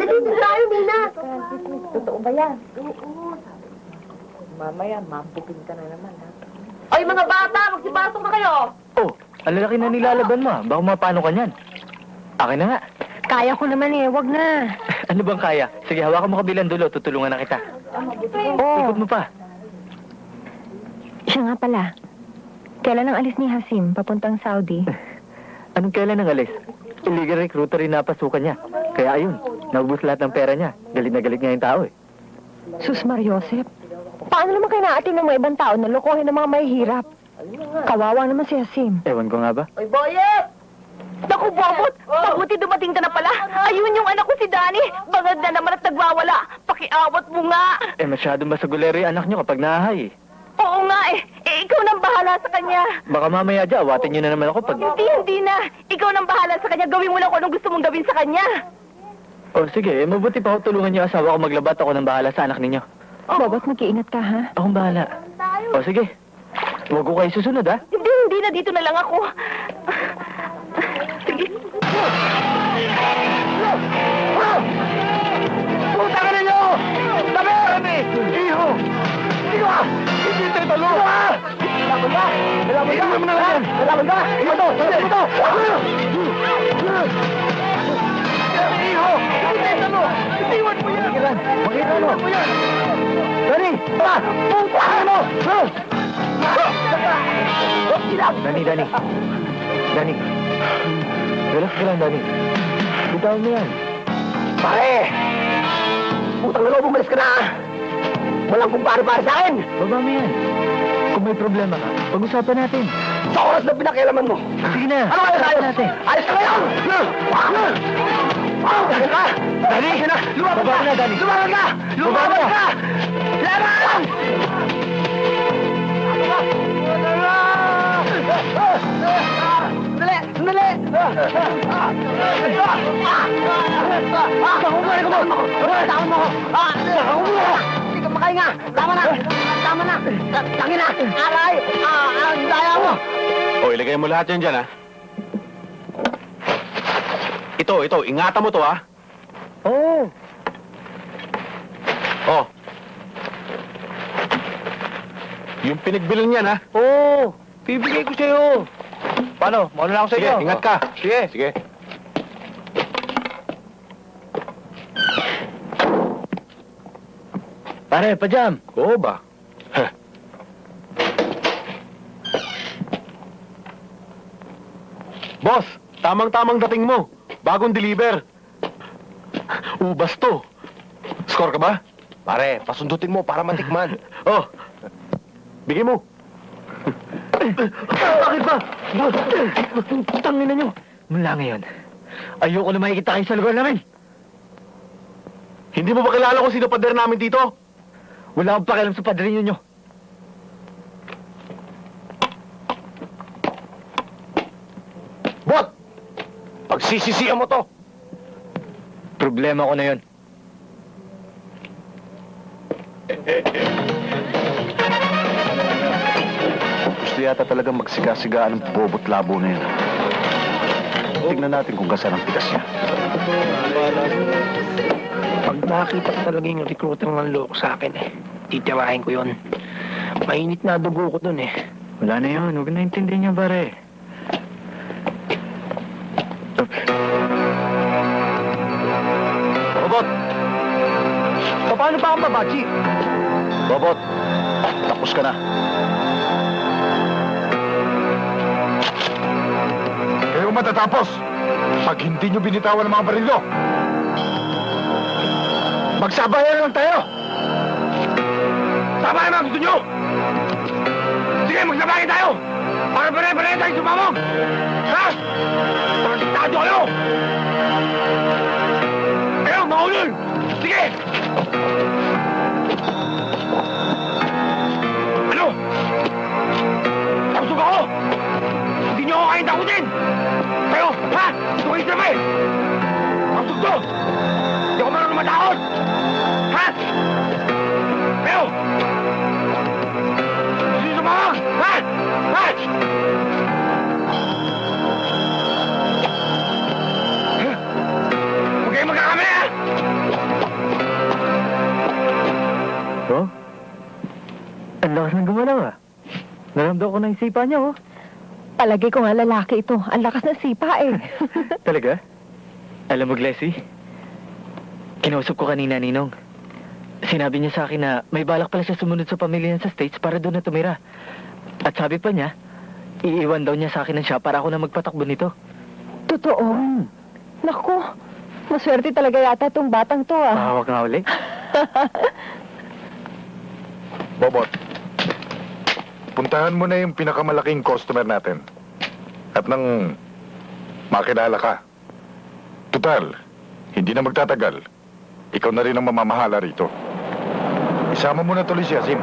Dito tayo, Mina. Totoo ba yan? Mamaya, mampupin ka na naman, ha? Ay, mga bata, magsipasok na kayo. Oh, ang lalaki na nilalaban mo. Baka mapano ka niyan. Akin na nga. Kaya ko naman eh, wag na. Ano bang kaya? Sige, hawakan mo kabilang dulo. Tutulungan na kita. Oh, Ikot mo pa. siya nga pala. Kailan ang alis ni Hasim, papuntang Saudi? Anong kailan ang alis? Illegal recruiter rin napasukan niya. Kaya ayun, naubos lahat ng pera niya. Galit na galit nga yung tao eh. Sus Mariosep, paano naman kayo naatin ng mga ibang tao na lokohin ng mga mahihirap? Kawawa naman si Hasim. Ewan ko nga ba? Oy, Boyet! Naku, Bobot! Mabuti dumating ka na pala. Ayun yung anak ko si Danny. Bangad na naman at nagwawala. Pakiawat mo nga. Eh, masyadong masagulero yung anak niyo kapag nahahay eh. Oo nga eh. Ikaw nang bahala sa kanya. Baka mamaya dyan, awatin niyo na naman ako pag... Hindi na. Ikaw nang bahala sa kanya. Gawin mo lang kung anong gusto mong gawin sa kanya. Oh, sige, mabuti pa ako tulungan niyo asawa ko maglabat. Ako nang bahala sa anak ninyo. Bobot, mag-iingat ka, ha? Akong bahala. Oh, sige. Huwag ko kayo susunod, ha? Hindi na. Dito na lang ako. Sige. Puta ka ninyo! Tabi! Iho! Iho ka! Hindi tayo talo! Iho ka! Laban ka! Laban ka! Laban ka! Laban ka! Iho to! Iho to! Iho! Hindi tayo talo! Itiwan mo yan! Makita mo! Dani! Puta ka mo! Dani. Dani. Relax ka lang, Dani. Bitawan mo yan. Pare! Putang na loob, umalis ka na! Walang kumpare-pare sa akin! Baba mo yan. Kung may problema ka, pag-usapan natin. Sa oras na pinakialaman mo! Sige na. Ano kaya tayo? Usapan natin. Ayos ka ngayon! Dali ka! Dali! Lumaban Baba ka! ka na, Dani. Lumaban ka! Lumaban Baba ka! Laban! Sandali! Sandali! Nakukuha ko mo! Takot mo ko! Nakukuha ko! Hindi ka makahinga! Tama na! Tama na! Tangin na! Aray! Ang daya mo! O, ilagay mo lahat yan dyan, ha? Ito, ingatan mo to, ha? Oo. Oh. Yung pinagbilan yan, ha? Oo. Bibigay ko sa'yo. Paano? Mauna na ako sa Sige, iyo. ingat ka. Sige. Pare, pajam. Oo ba? Boss, tamang-tamang dating mo. Bagong deliver. Ubas to. Score ka ba? Pare, pasundutin mo para matikman. Oh. Bigay mo. Bakit ba? Tangin na nyo. Mula ngayon, ayoko na makikita kayo sa lugar namin. Hindi mo ba kilala kung sino pader namin dito? Wala akong pakialam sa padrino nyo. Bot! Pagsisisihan mo to! Problema ko na yon. Gusto yata talagang magsiga-sigaan ng bobot labo na yun. Tignan natin kung kasaan ang tigas niya. Pag nakakita ko talaga yung recruiter ng loko sa akin titirahin ko yun. Mainit na dugo ko dun Wala na yun. Huwag na intindihin niya, pare. Bobot! Paano pa akong babachi? Bobot! Tapos ka na. Kayo matatapos pag hindi nyo binitawan ang mga barilo. Magsabayan lang tayo! Sabayan ang gusto nyo! Sige, magsabayan tayo! Para pare-pare tayo sumamog! Ha? Tarantado kayo! Kayo, maulol! Sige! Ano? Tapos ako! Hindi nyo ako kayang takutin! Kayo, ha? Gusto kayo sabay! Ang gusto! Hindi ako marunong matakot! Ha? Kayo! Gusto nyo sumamog! Ha? Ha? Huwag kayong magkakamali, ha? Oh? Ang lakas ng gumalaw ah. Naramdaman ko na yung sipa niya oh. Palagay ko nga lalaki ito. Ang lakas ng sipa eh. Talaga? Alam mo, Glessy, kinausap ko kanina, Ninong. Sinabi niya sa akin na may balak pala siya sumunod sa pamilya niya sa States para doon na tumira. At sabi pa niya, iiwan daw niya sa akin ng siya para ako na magpatakbo nito. Totoo. Naku, maswerte talaga yata itong batang to ah. Mahawak nga uli. Bobot, puntahan mo na yung pinakamalaking customer natin. At nang makilala ka. Total, hindi na magtatagal. Ikaw na rin ang mamamahala rito. Isama mo na tuloy si Asim.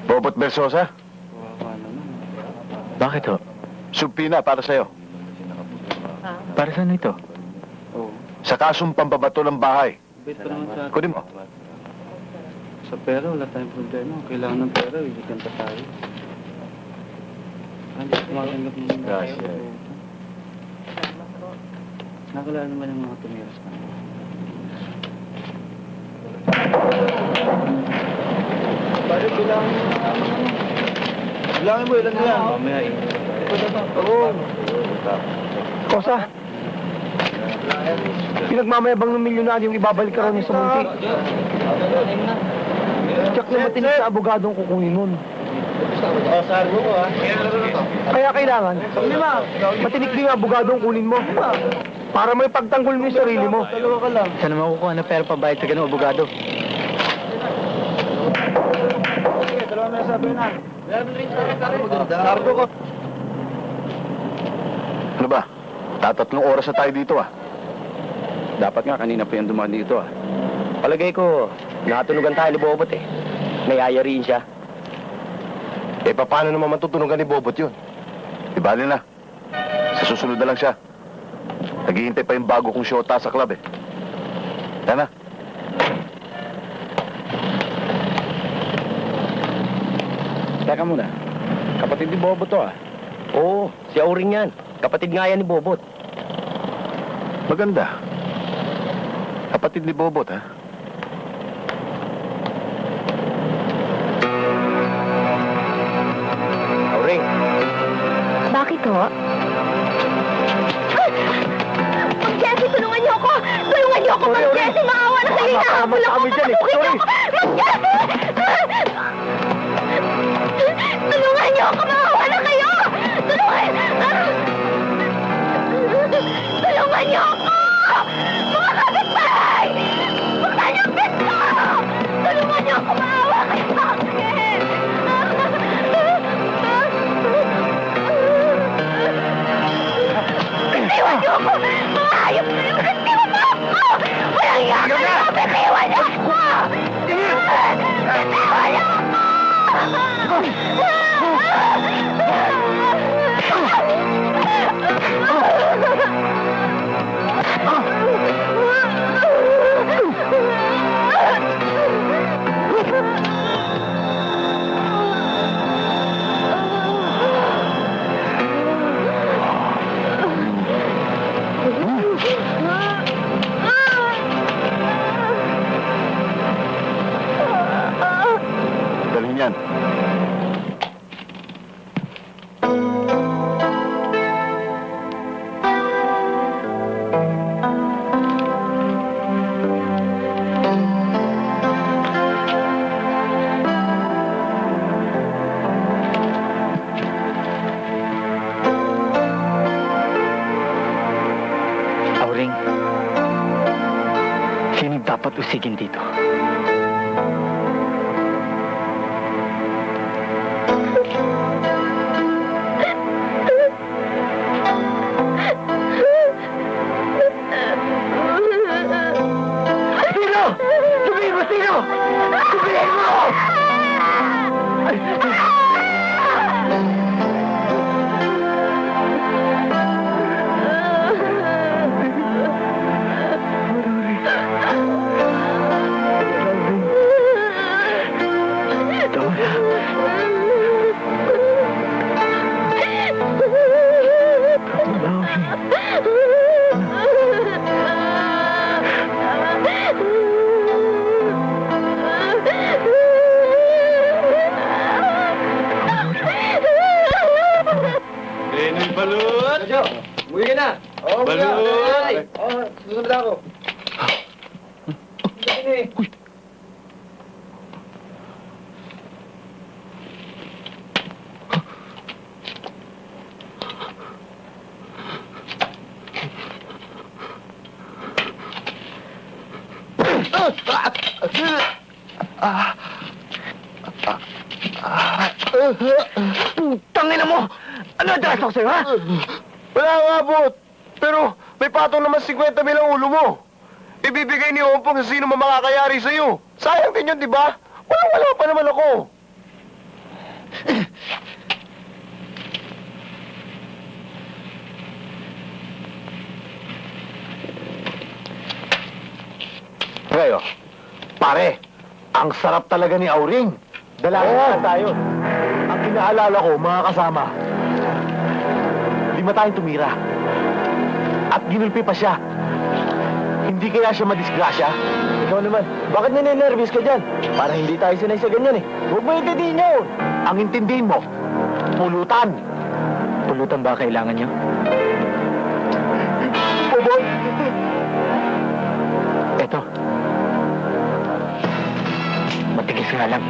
Bobot Bersosa, Bakit ho? subpina para sa'yo. Para saan ito? Sa kasong pambabato ng bahay. Kunin mo. Sa pera, wala tayong problema. Kailangan ng pera, ikikanta tayo. Hindi ko tumatanggap ng mga Gracias. Nakalala naman yung mga tumiras na. Bakit bilangin mo, ilan na yan? Mamaya eh. Oo. Kosa, pinagmamayabang ng milyonaryo yung ibabalik ka rin sa munti. Tsak na matinig sa abogadong kukunin nun. Kaya kailangan, matinik din ang abogadong kunin mo. Para may pagtanggol mo yung sarili mo. Saan naman kukuha na pera pabayad sa ganung abogado? Ano ba? Tatatlong oras na tayo dito ah. Dapat nga kanina pa yung dumaan dito ah. Palagay ko, nakatunugan tayo ni Bobot eh. Nayayariin siya. Eh, paano naman matutunugan ni Bobot yun? Ibali na. Sa susunod na lang siya. Naghihintay pa yung bago kong shota sa club eh. Yan na. Teka muna. Kapatid ni Bobot to ah. Oo, si Auring yan. Kapatid nga yan ni Bobot. Maganda. Kapatid ni Bobot, ha? Auring. Bakit ho? Mang Jessie, tulungan niyo ako! Tulungan niyo ako, Mang Jessie! Maawa na kayo! Hinahabol ako! Patutukin niyo ako! Mang Jessie! Tulungan niyo ako! Maawa na kayo! Tulungan niyo ako! Mga kapitbahay! Buksan niyo ang pinto! Tulungan niyo ako! Maawa kayo sa akin! Iwan niyo ako! Mga hayop na yun! Iwan mo ako! Walang yaman! Iwan niyo ako! bawat usigin dito. Sino? Sabihin mo, sino? Sabihin mo! Tangina mo! Ano ang dress sa'yo, ha? Wala nga, Bot. Pero may patong naman 50 bilang ulo mo. Ibibigay ni Ompong sa sino makakayari sa'yo. Sayang din yun, di ba? Wala pa naman ako. Ngayon, pare, ang sarap talaga ni Auring. Dalaga na tayo. Ang inaalala ko, mga kasama, 5 tayong tumira. At ginulpi pa siya. Hindi kaya siya madisgrasya? Ikaw naman, bakit nininervous ka dyan? Para hindi tayo sanay sa ganyan eh. Huwag mo intindihin yun. Ang intindihin mo, pulutan. Pulutan ba kailangan nyo? Puboy! Eto. Matigas nga lang.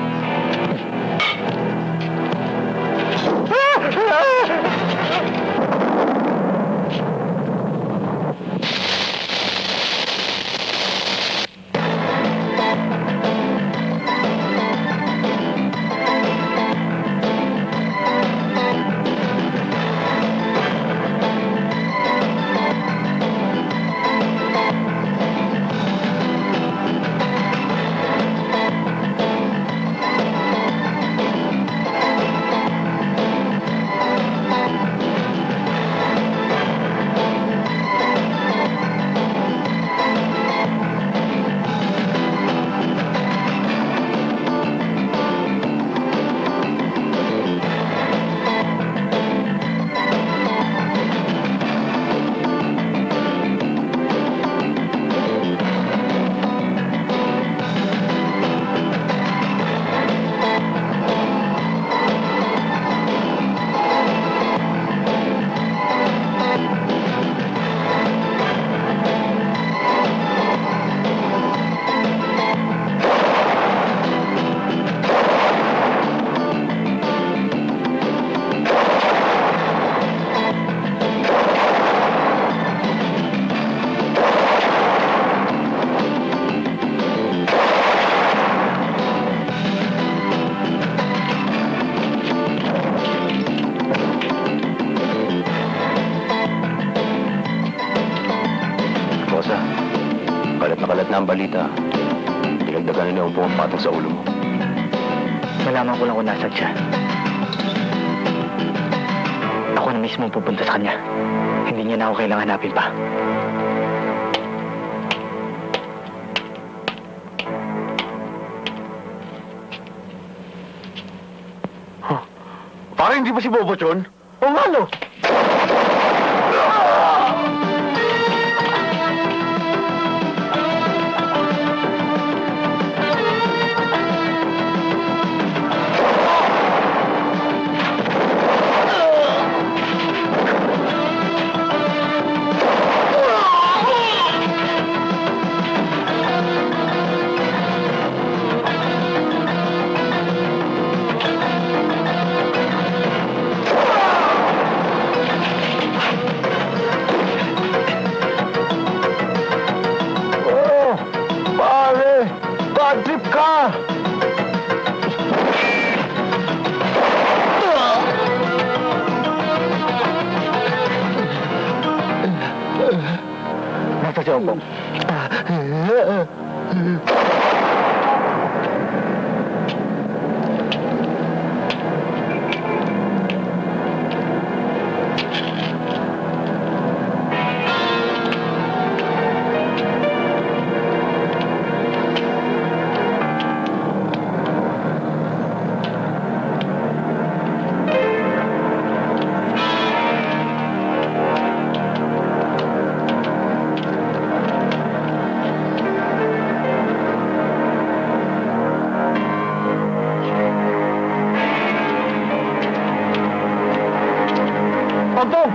Kalat na ang balita. Dinagdagan nila ang pumapatong sa ulo mo. Malaman ko lang kung nasaan siya. Ako na mismo pupunta sa kanya. Hindi niya na ako kailangan hanapin pa. Parang hindi ba si Bobot yun? O nga, no? si Hongkong. Hongkong!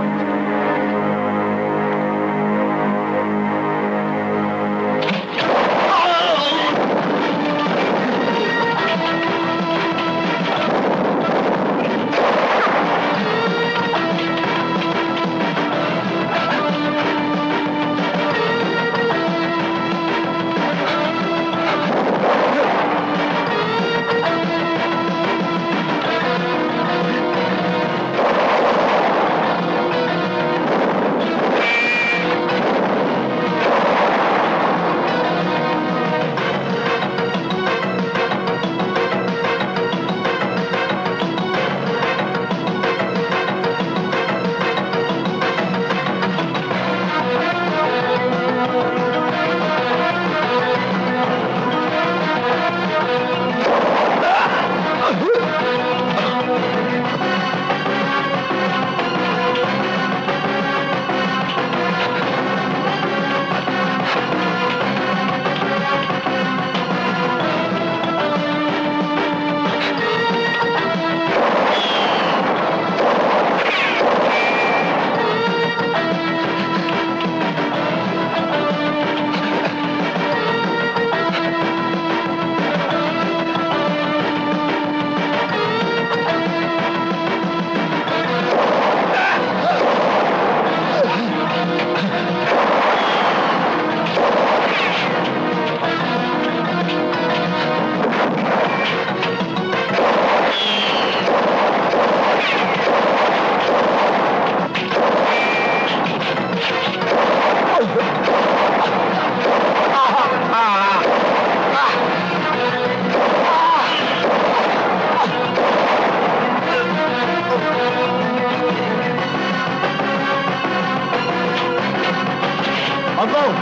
Hongkong!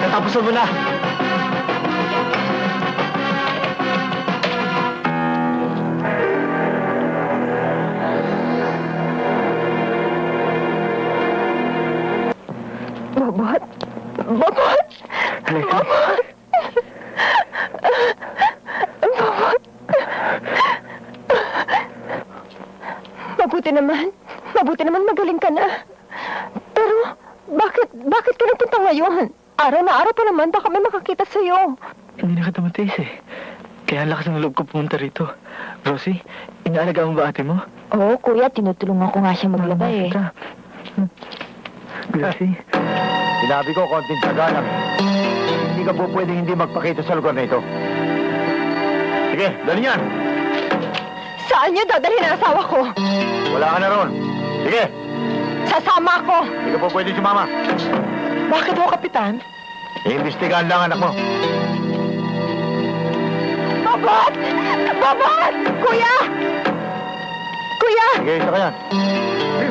Natapusan mo na! Bobot! Bobot! Halika. Bobot! Bobot! Mabuti naman magaling ka na. Pero, bakit ka nagpunta ngayon? Araw na araw pa naman, baka may makakita sa'yo. Hindi na kita matiis eh. Kaya ang lakas ng loob ko pumunta rito. Rosie, inaalagaan mo ba ate mo? Oo, kuya, tinutulungan ko nga siya maglaba eh. Rosie, Sinabi ko, konting tsaga lang. Hindi ka po pwedeng hindi magpakita sa lugar na ito. Sige, dali yan. Saan niyo dadalhin ang asawa ko? Wala ka na ron. Sige, Sasama ako! hindi ka po pwedeng sumama. bakit ho, Kapitan? Iimbestigahan lang anak mo. Bobot! Bobot! Kuya! Kuya! Sige, isa ka yan.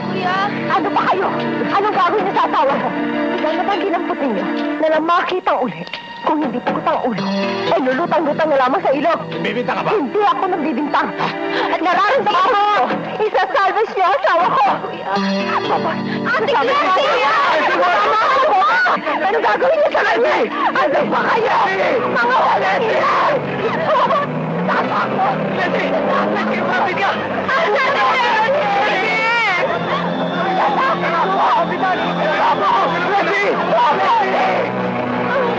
Kuya! Ano ba kayo? Anong gagawin niyo sa asawa ko? Ikaw na ba ginamputin niyo na lang makita ulit? Kung hindi pagkutang ulo, ay lulutang-lutang na lamang sa ilog. Bibinta ka ba? Hindi ako nagbibintang. At nararamdaman ko, isasalvage niyo ang asawa ko. Bobot! Ate Claire! Kuya! Tama ako! Ano gagawin niyo sa kanya? Ano ba kayo? Mga walang ilan! Bobot! Tama ako! Leslie! Leslie, umapit ka! Ano nangyayari? Kapitan! Tama ako! Leslie! Leslie!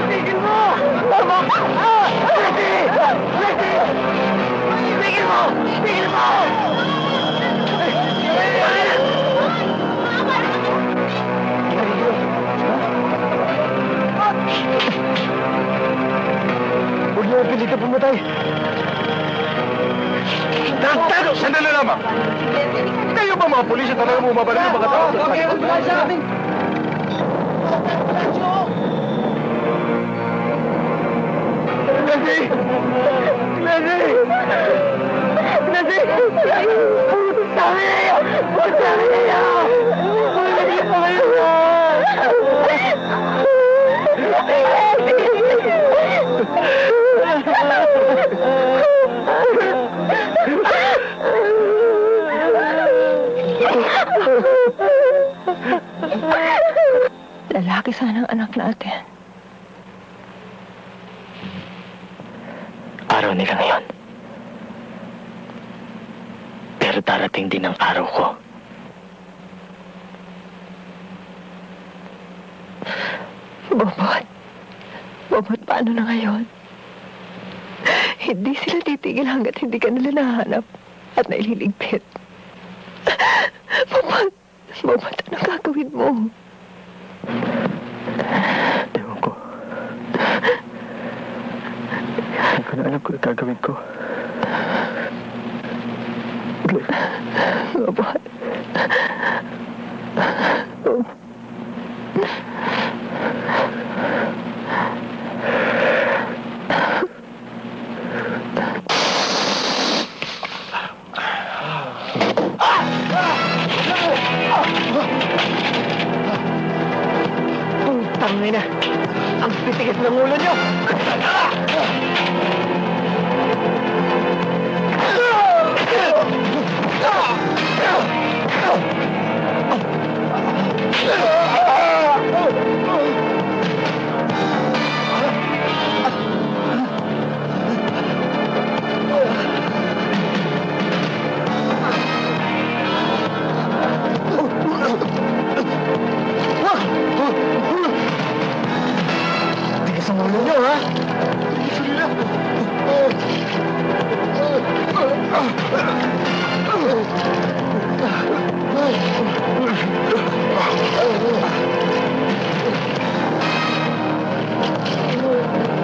Tigil mo! Tama ka! Leslie! Leslie! Tigil mo! Tigil mo! Huwag niyo pilito pumatay. Tago! Sandali lamang! Kayo ba mga pulis at talaga bumabalik ng mga tao? Glendy! Glendy! Glendy! Puto sa akin na yun! Puto sa akin na yun! Puto sa akin Lalaki sana ang anak natin. Araw nila ngayon. Pero darating din ang araw ko. Bobot. Bobot, paano na ngayon? Hindi sila titigil hanggat hindi ka nila nahanap at naililigpit. Bobot. Bobot, ano gagawin mo? Ewan ko. Hindi ko na alam kung gagawin ko. Bobot. Tangay na! Ang pitigas ng ulo niyo! Tigas ng ulo niyo, ha?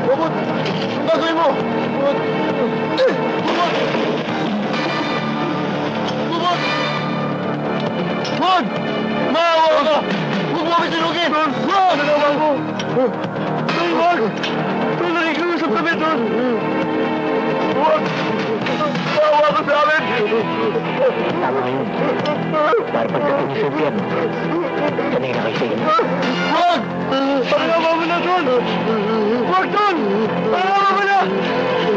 Bobot! Ang gagawin mo? Bobot! Bobot! Bobot! Bobot! Maawa ka! Huwag mo kami sinugin! Bobot! Ano naman mo? Tol, wag! Tol, nakikiusap kami, Tol! Wag! Maawa ka sa amin! Tama yun. Para pagdating sa impyerno, sanay na kayo sa inyo. Wag! Pagkama mo na, Tol! Wag, Tol! Pagkama mo na!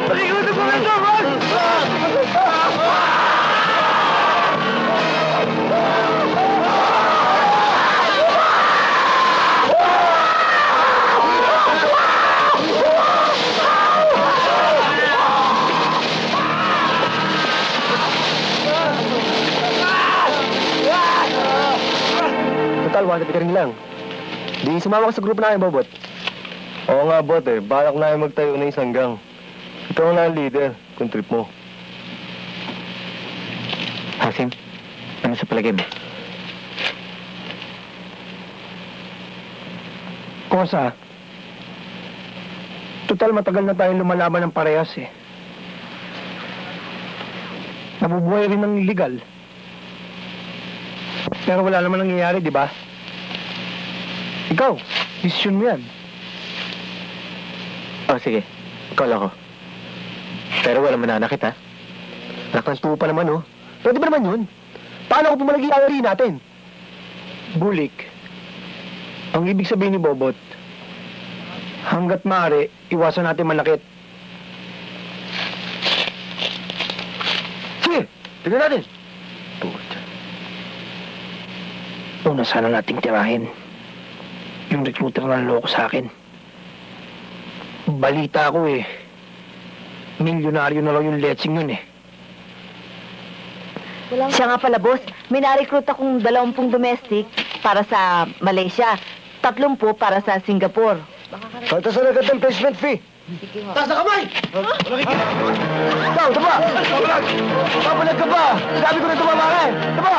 Nakikiusap kami, Tol! Wag! Total, 1 ring lang. Di sumama ka sa grupo namin, Bobot. Oo nga, Bot eh. Balak na magtayo ng isang gang. Ikaw na ang leader kung trip mo. Hasim, ano sa palagay mo? Kosa, total matagal na tayong lumalaban ng parehas eh. Nabubuhay rin ng legal. Pero wala naman nangyayari, di ba? Ikaw, desisyon mo yan. Oh, sige. Ikaw lang ako. Pero wala mananakit, ha? Anak ng tupa naman, oh. Pwede ba naman yun? Paano kung pumalagi ang rin natin? Bulik. Ang ibig sabihin ni Bobot, hanggat maaari, iwasan natin manakit. Sige, tignan natin. Una sana nating tirahin yung recruiter na loko sa akin. Balita ko eh. Milyonaryo na lang yung letsing yun eh. Siya nga pala, boss. May na-recruit akong 20 domestic para sa Malaysia. 30 para sa Singapore. Kalta sa agad ng placement fee. Taas na kamay! Ikaw, taba! Papalag ka ba? Sabi ko na tumama ka eh. Taba!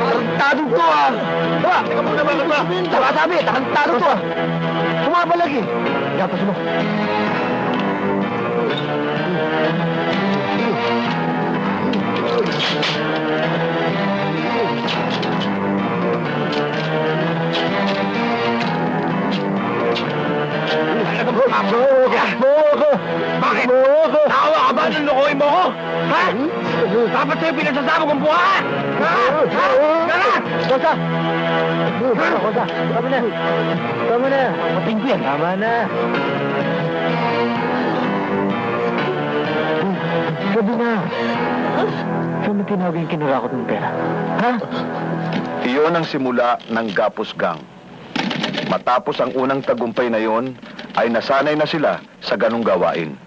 Tarantadong to ah! Taba! Teka muna ba ba? Taba sabi, tarantadong to ah! Pumapalag eh. Yapas mo. Dapat sa'yo pinagsasama kong buha! Ha? Ha? Gala! Kosa! Kosa! Tama na! Tama na! Mating ko yan! Tama na! Sabi na! Saan mo tinawag yung kinurakot ng pera? Ha? Iyon ang simula ng Gapos Gang. Matapos ang unang tagumpay na yon, ay nasanay na sila sa ganong gawain.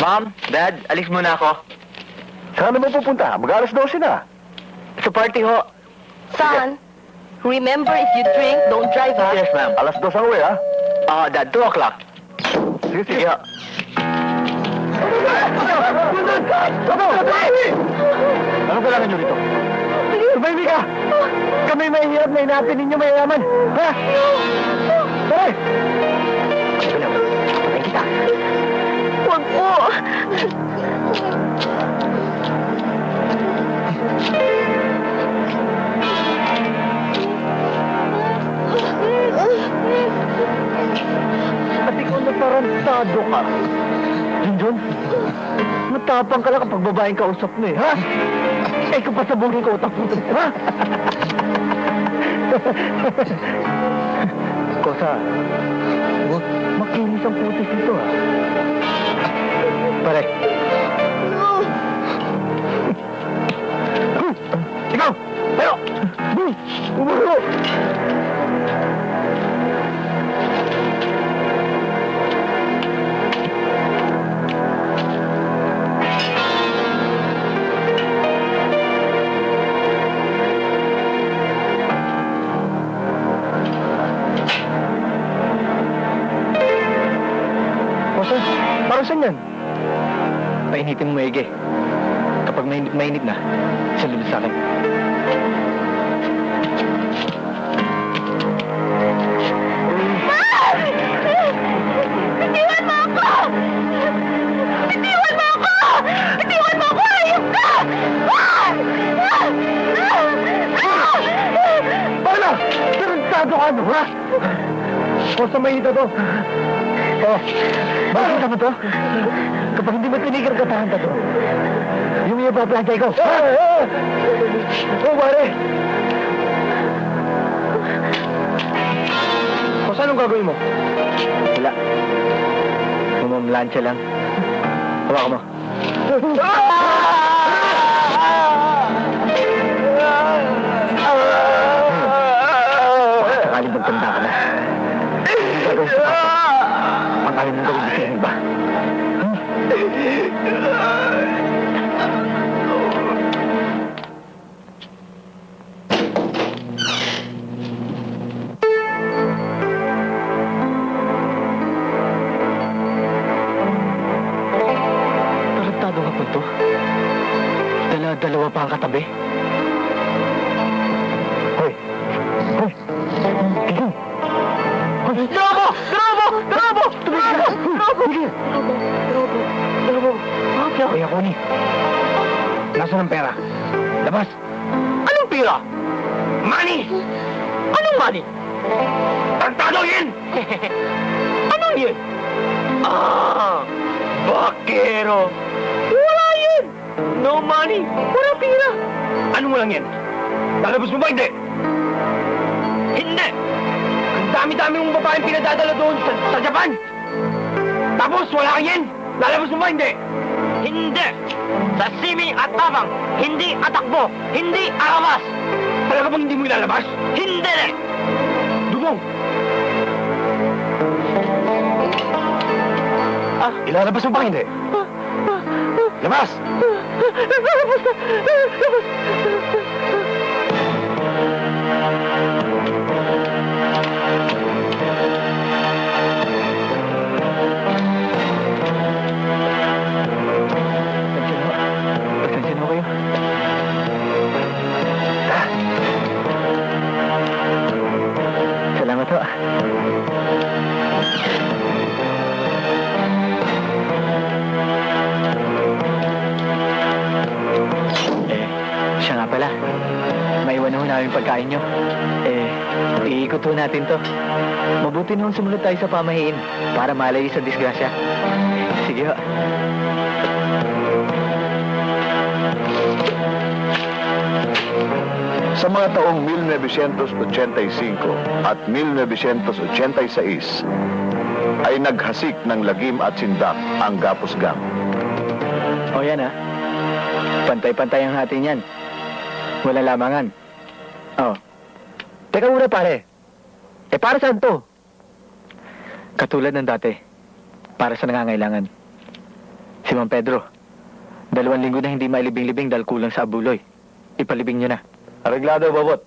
Mom, Dad, alis muna ako. Saan naman pupunta? Mag-alas 12 na. Sa party ho. Son, remember if you drink, don't drive, ha? Yes, ma'am. Alas 2 ang uwi, ha? Dad, 2 o'clock. Sige, sige. Yeah. Ano kailangan nyo rito? Tumahimik ka! Kami mahihirap na hinapin ninyo mayayaman. Ha? Tara! Patayin kita. Huwag po. At ikaw natarantado ka. Junjun, matapang ka lang kapag babaeng kausap mo eh, ha? Eh, kung pasabuhin ka utak mo, ha? Kosa, huwag makinis ang putis nito, ha? Pare. Ikaw! Tayo! Umuro! Kosa, parang saan yan? Painitin mo maigi. Kapag mainit na, salunod sa akin. Itiwan mo ako! Itiwan mo ako! Itiwan mo ako! Ayos ka! Paano? Tarantado ka, ano, ha? Kosa, mainit na to. Oh, bakit naman to? Kapag hindi mo tinigil ka, tarantado. Yung iyo paplantay ko. Oh, pare! Kosa, anong gagawin mo? Wala. Mamamlansya lang. Hawa ka mo. Sakaling magtanda ka na. Hindi gagawin sa papa. Ang alam mong gawin sa iba. Tarantado ka po to. Dalawa pa ang katabi. Hoy! Hoy! Tigil! Hoy! Drobo! Drobo! Drobo! Drobo! Drobo! Tigil! Drobo! Kuya Connie, nasaan ang pera? Labas! Anong pira? Money! Anong money? Tarantado yan! Anong yan? Bakero! Wala yan! No money! Wala pira! Ano mo lang yan? Lalabas mo ba hindi? Hindi! Ang dami-dami mong babaeng pinadadala doon sa Japan! Tapos wala kang yan! Lalabas mo ba hindi? Hindi! Sa simi at tabang, hindi atakbo, hindi arabas! Talaga bang hindi mo ilalabas? Hindi! Dubong! Ilalabas mo ba hindi? Labas! Pasensya na kayo. Salamat ho. pala, maiwan ho namin pagkain nyo. Iikot ho natin to. Mabuti nung sumunod tayo sa pamahiin para malayo sa disgrasya. Sige ho. Sa mga taong 1985 at 1986 ay naghasik ng lagim at sindak ang Gapos Gang. O yan ha. Pantay-pantay ang hatin yan. Wala lamangan. Oh. Teka muna pare. Para saan to? Katulad ng dati. Para sa nangangailangan. Si Mang Pedro. 2 linggo na hindi mailibing-libing dahil kulang sa abuloy. Ipalibing nyo na. Areglado, Bobot.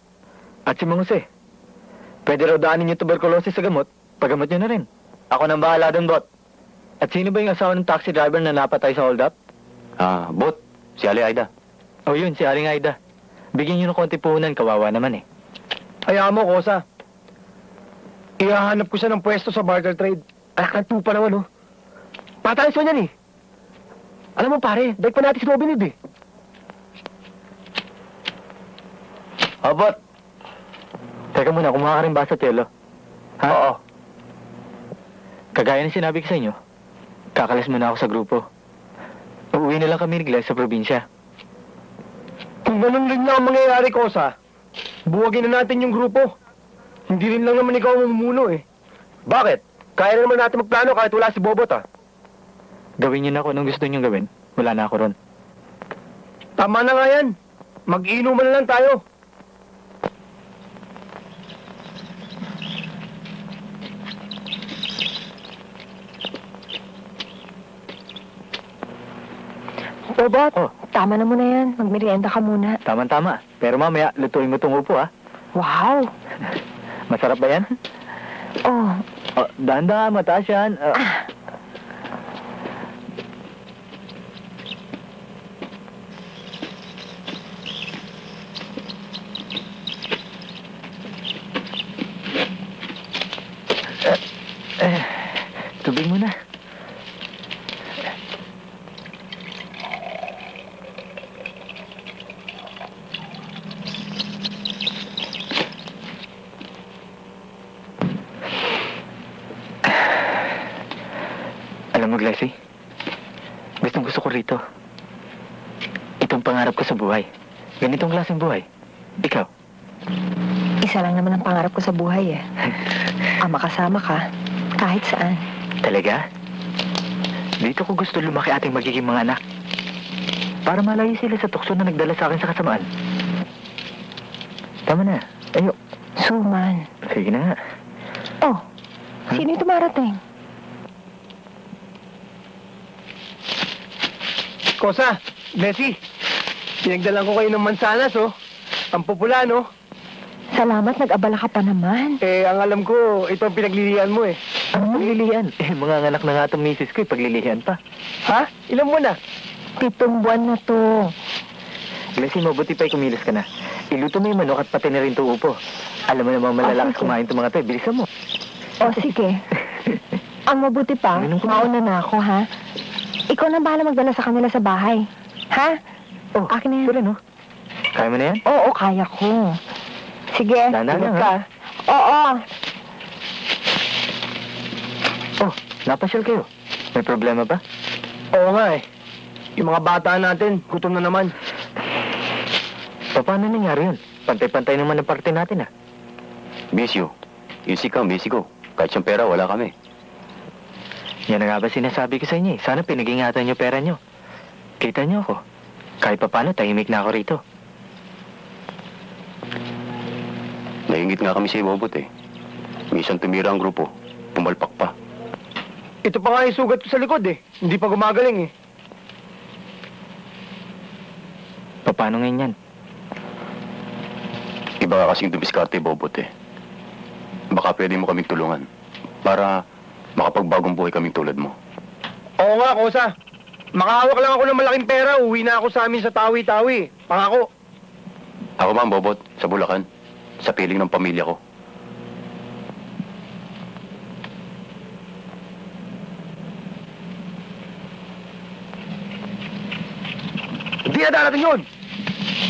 At si Mang Jose. Pwede raw daanin yung tuberculosis sa gamot. Pagamot nyo na rin. Ako nang bahala dun, Bot. At sino ba yung asawa ng taxi driver na napatay sa hold up? Bot, si Ali Aida. Oh, yun, si Aling Aida. Bigyan nyo ng konti puhunan, kawawa naman eh. Hayaan mo, Kosa. Ihahanap ko siya ng pwesto sa barter trade. Alak ng tupa naman, oh. Patalis mo niyan, eh. Alam mo, pare, daig pa natin si Robin Hood, eh. Bot. Teka muna, kumuha ka rin ba sa telo? Ha? Oo. Kagaya ng sinabi ko sa inyo, kakalas muna ako sa grupo. Uuwi na lang kami ni Glenn sa probinsya. Kung ganun rin lang ang mangyayari, Kosa, buwagin na natin yung grupo. Hindi rin lang naman ikaw ang mamumuno, eh. Bakit? Kaya na naman natin magplano kahit wala si Bobot, ah. Gawin niyo na kung anong gusto niyong gawin. Wala na ako ron. Tama na nga yan. Mag-inuman na lang tayo. Bobot, Oh. tama na muna yan. Magmerienda ka muna. Tama-tama. Pero mamaya, lutuin mo itong upo, ha? Wow! Masarap ba yan? Oh, Oh, dahan-dahan, mataas yan. Tubig muna. Alam mo, Glecy, gusto ko rito. Itong pangarap ko sa buhay. Ganitong klaseng buhay. Ikaw. isa lang naman ang pangarap ko sa buhay, eh. Ang makasama ka, kahit saan. Talaga? Dito ko gusto lumaki ating magiging mga anak. Para malayo sila sa tukso na nagdala sa akin sa kasamaan. Tama na. Ayo. Suman. Sige na nga. Oh, sino yung tumarating? Kosa, Leslie, pinagdalan ko kayo ng mansanas, oh. Ang pupula, no? Salamat, nag-abala ka pa naman. Eh, ang alam ko, ito ang pinaglilihan mo, eh. Ano paglilihan? Mga anak na nga itong misis ko, paglilihan pa. Ha? Ilan mo na? 7 buwan na to. Leslie, mabuti pa kumilos ka na. Iluto mo yung manok at pati na rin ito upo. Alam mo namang malalakas sige. kumain itong mga ito. Bilisan mo. O, sige. Ang mabuti pa, Minum ko mauna na ako, ha? Ikaw na bahala magdala sa kanila sa bahay. Ha? Oh, Akin na yan. ito rin, oh. Kaya mo na yan? Oo, kaya ko. Sige, Dahan-dahan ingat lang, ka. Oo. Oh, napasyal kayo. May problema ba? Oo nga, eh. Yung mga bata natin, gutom na naman. Paano nangyari yun? Pantay-pantay naman ang parte natin, ah. Bisyo. Easy ka, busy ko. Kahit siyang pera, wala kami. Yan na nga ba sinasabi ko sa inyo, eh. Sana pinag-ingatan niyo pera niyo. Kita niyo ako. Kahit paano, tahimik na ako rito. Naingit nga kami sa Bobot, eh. Minsan tumira ang grupo. Pumalpak pa. Ito pa nga yung sugat ko sa likod, eh. Hindi pa gumagaling, eh. Paano ngayon yan? Iba ka kasing dumiskarte, Bobot, eh. Baka pwede mo kaming tulungan. Para makapagbagong buhay kaming tulad mo. Oo nga, Kosa. Makahawak lang ako ng malaking pera, uwi na ako sa amin sa Tawi-Tawi. Pangako. Ako ba ang Bobot? Sa Bulacan? Sa piling ng pamilya ko. Hindi na darating yun.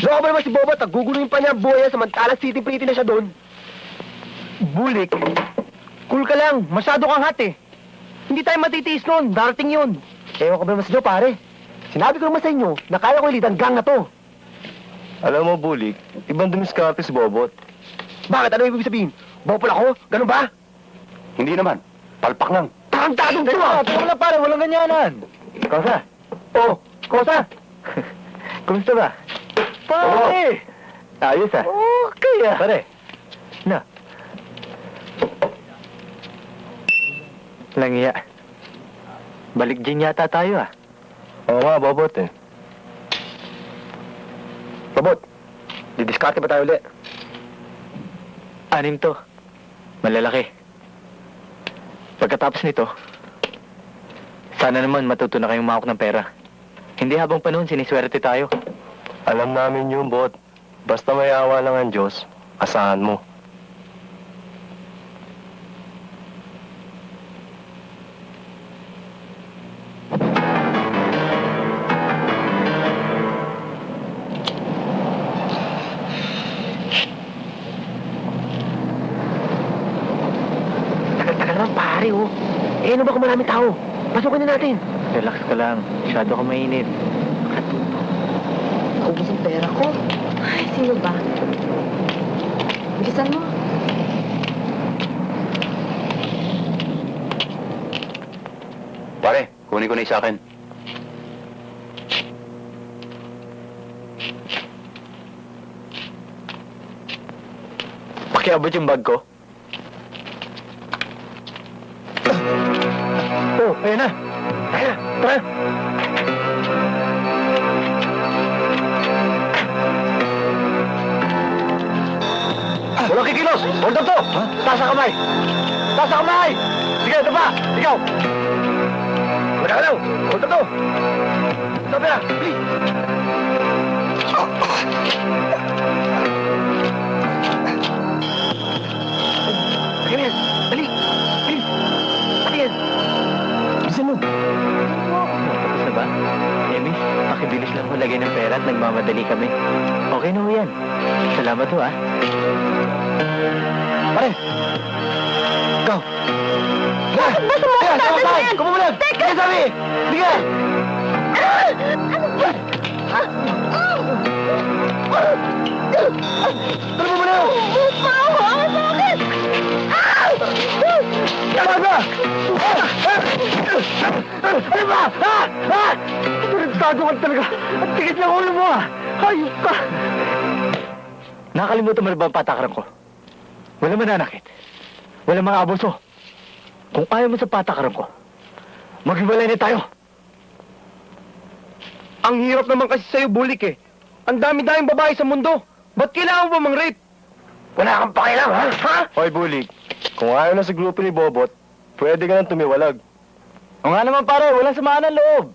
Loko ba naman si Bobot? Naguguluhin pa niya ang buhay niya samantala city pretty na siya doon. Bulik. Cool ka lang. Masyado kang hot eh. Hindi tayo matitiis noon. Darating yun. Ewan ko ba naman sa inyo, pare? Sinabi ko naman sa inyo na kaya ko ilid ang gang na to. Alam mo, Bulik, ibang dumiskarte si Bobot. Bakit? Ano ibig sabihin? Bopol ako? Ganun ba? Hindi naman. Palpak lang. Tarantadong dalawa! Teka lang pare, walang ganyanan. Kosa? Oh, Kosa! Kumusta ba? Pare! Ayos ah. Okay ah. Pare. Na. Langiya. Balik din yata tayo ah. Oo nga, Bobot eh. Bobot, didiskarte ba tayo ulit? 6 to. Malalaki. Pagkatapos nito, sana naman matuto na kayong mahawak ng pera. Hindi habang panahon siniswerte tayo. Alam namin yun, Bot. Basta may awa lang ang Diyos, asahan mo. Tagal naman pare oh. Eh ano ba kung maraming tao? Pasukin na natin. Relax ka lang. Masyado ka mainit. Ubus ang pera ko. Ay, sino ba? Bilisan mo. Pare, kunin ko na isa akin. Pakiabot yung bag ko. Oh, ayan na. Ayan na, tara. Walang kikilos! Hold up to! Taas ang kamay! Taas ang kamay! Sige, ito pa! Ikaw! Wala ka lang! Hold up to! Sabi na! Please! Lagyan mo yan! Dali! Please! Dali yan! Bilisan mo! Tapos na ba? Emi, pakibilis lang ko lagay ng pera at nagmamadali kami. Okay na ho yan. Salamat ho ah. Pare! Go! Bakit ba sumusunod na yan? Kumumulag! Teka! Sabi! Sige! Ano mo muna? Mawa ka sa akin! Tama ba? Ano ba? Ha? Ha? Tarantado ka talaga. Ang tigit ng ulo mo ah. Hayop ka. Nakalimutan mo na ba ang patakaran ko? Wala mananakit. Wala mga abuso. Kung ayaw mo sa patakaran ko, maghiwalay na tayo. Ang hirap naman kasi sa'yo, Bulik eh. Ang dami-daming babae sa mundo. Ba't kailangan mo mang-rape? Wala kang pakialam, ha? Ha? Hoy, Bulik, kung ayaw na sa grupo ni Bobot, pwede ka nang tumiwalag. O nga naman pare, walang samaan ng loob.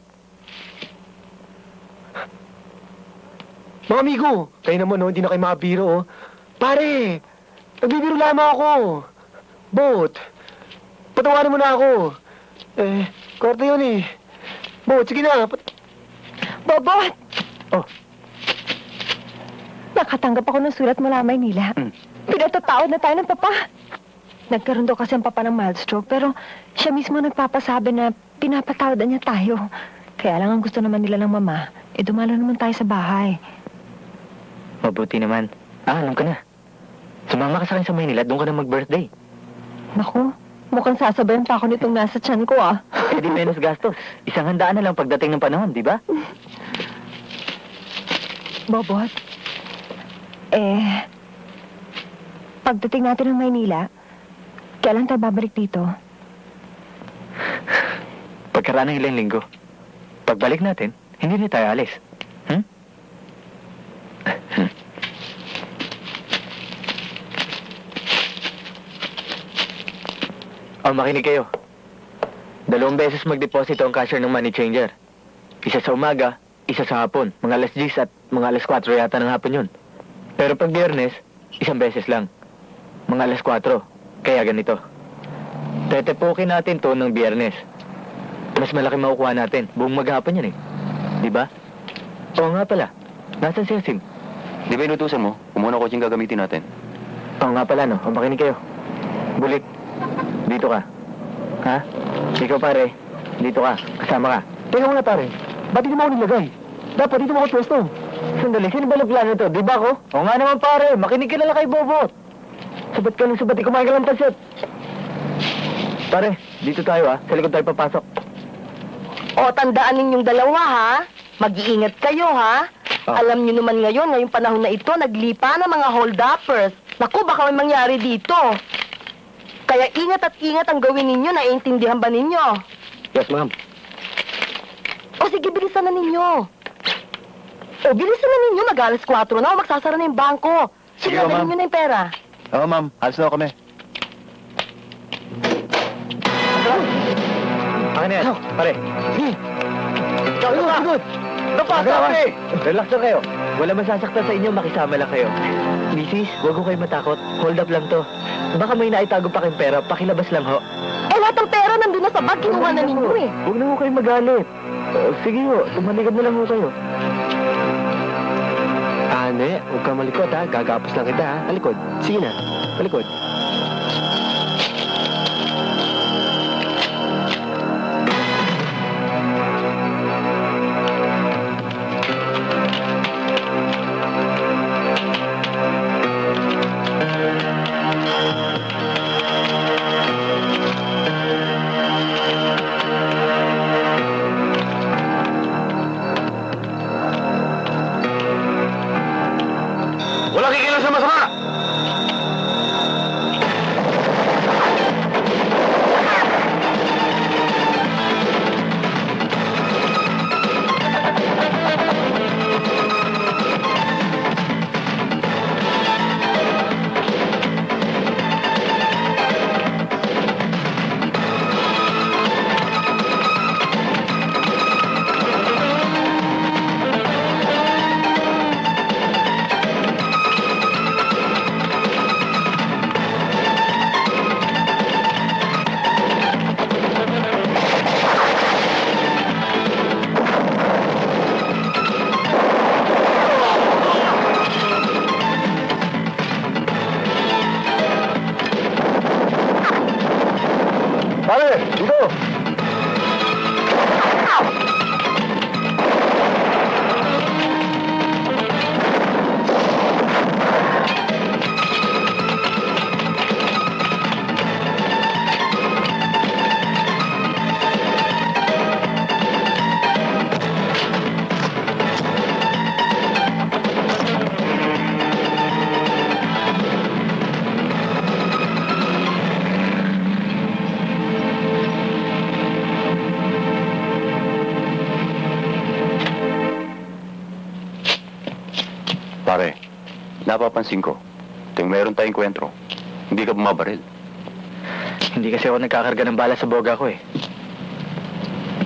Mga amigo, kayo naman, no, hindi na kayo makabiro, oh. Pare, nagbibiro lamang ako. Bot, patawarin mo na ako. Kwarto yun eh. Bot, sige na. Bobot! Oh. Nakatanggap ako ng sulat mula Maynila. Pinatatawad na tayo ng papa. Nagkaroon daw kasi ang papa ng mild stroke, pero siya mismo nagpapasabi na pinapatawad niya tayo. Kaya lang ang gusto naman nila ng mama, dumalo naman tayo sa bahay. Mabuti naman. Alam ka na. Sumama ka sa akin sa Maynila, doon ka na mag-birthday. Naku, mukhang sasabayan pa ako nitong nasa tiyan ko ah. Eh di menos gastos. Isang handaan na lang pagdating ng panahon, di ba? Bobot, pagdating natin ng Maynila, kailan tayo babalik dito? Pagkaraan ng ilang linggo. Pagbalik natin, hindi na tayo alis. Makinig kayo. 2 beses mag-deposito ang cashier ng money changer. Isa sa umaga, isa sa hapon. Mga alas 10 at mga alas 4 yata ng hapon yun. Pero pag Biyernes, 1 beses lang. Mga alas 4. Kaya ganito. Tetepukin natin to ng Biyernes. Mas malaki makukuha natin. Buong maghapon yan eh. Di ba? Oo nga pala. Nasaan si Asim? Di ba inutusan mo? Kung ano kotseng gagamitin natin? Oo nga pala, no? O, makinig kayo. Bulik, dito ka. Ha? Ikaw, pare, dito ka. Kasama ka. Teka muna, pare. Ba't hindi mo ako nilagay? Dapat dito mo ako pwesto. Sandali, sino ba nagplano ito? Di ba ako? Oo nga naman, pare. Makinig ka na lang kay Bobot. Sabat ka ng sabat. Kumain ka lang pansit. Pare, dito tayo, ha? Sa likod tayo papasok. O, tandaan ninyong dalawa, ha? Mag-iingat kayo, ha? Alam niyo naman ngayon, ngayong panahon na ito, naglipa ng mga hold-uppers. Naku, baka may mangyari dito. Kaya ingat at ingat ang gawin ninyo, naiintindihan ba ninyo? Yes, ma'am. O sige, bilisan na ninyo. O, bilisan na ninyo, mag-alas 4 na, o magsasara na yung bangko. Sige, Sige, ma'am. dalhin nyo na yung pera. Oo, ma'am. Alas na kami. Akin na yan. Pare. Ikaw na sagot! Napasa Aga, kami! Relax lang kayo. Wala masasaktan sa inyo, makisama lang kayo. Mrs., huwag ko kayo matakot. Hold up lang to. Baka may naitago pa kayong pera, pakilabas lang ho. Eh, lahat ng pera nandun na sa bag, kinuha na ninyo eh. Huwag na ho kayo magalit. Sige ho, tumalikod na lang ho kayo. Ane, huwag ka malikot ha. Gagapos lang kita ha. Talikod. Sige na. Talikod. Walang kikilos sa masama! Pare, dito! Pare, napapansin ko, tuwing meron tayong kwentro, hindi ka bumabaril. Hindi kasi ako nagkakarga ng bala sa boga ko eh.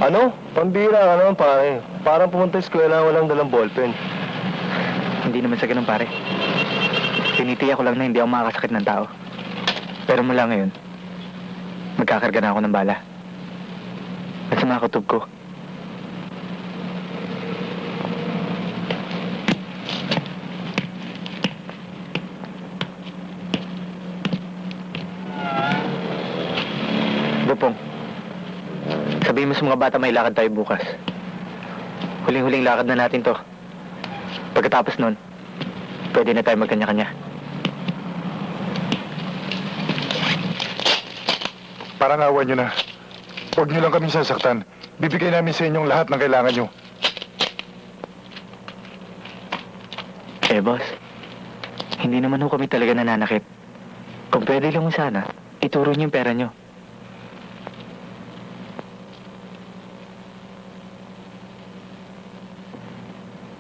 Ano? Pambira ka naman, pare. Parang pumunta sa eskwela walang dalang ballpen. Hindi naman sa ganun pare. Tinitiyak ko lang na hindi ako makakasakit ng tao. Pero mula ngayon, magkakarga na ako ng bala. At sa mga kutob ko. Bupong, sabihin mo sa mga bata may lakad tayo bukas. Huling-huling lakad na natin to. Pagkatapos nun, pwede na tayo magkanya-kanya. Parang awan nyo na. Huwag nyo lang kaming sasaktan. Bibigay namin sa inyong lahat ng kailangan nyo. Eh, boss, hindi naman ho kami talaga nananakit. Kung pwede lang mo sana, ituro niyo yung pera nyo.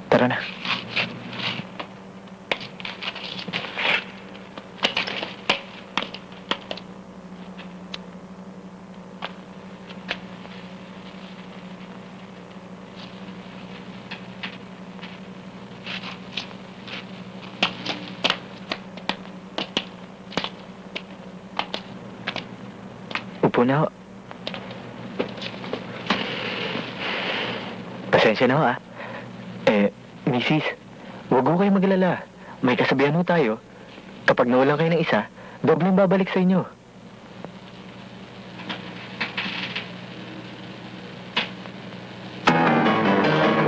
Tara na. Upo na ho. Pasensya na ho, ah. Mrs., huwag ho kayo maglala. may kasabihan ho tayo. Kapag nawalan kayo ng isa, doble ang babalik sa inyo.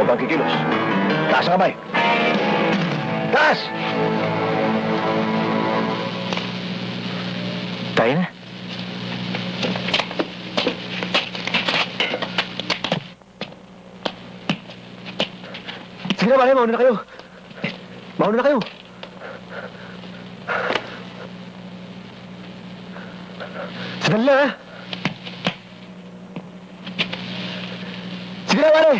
Huwag kang kikilos. Taas ang kamay. Taas! Tayo na. Sige na, pare, mauna na kayo. Mauna na kayo. Sandali lang, ha? Sige na, pare.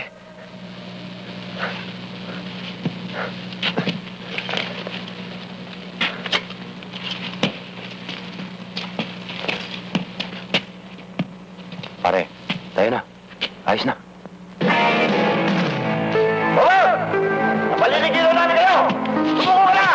Pare, tayo na. Ayos na. Paliligilan namin kayo! Sumuko na!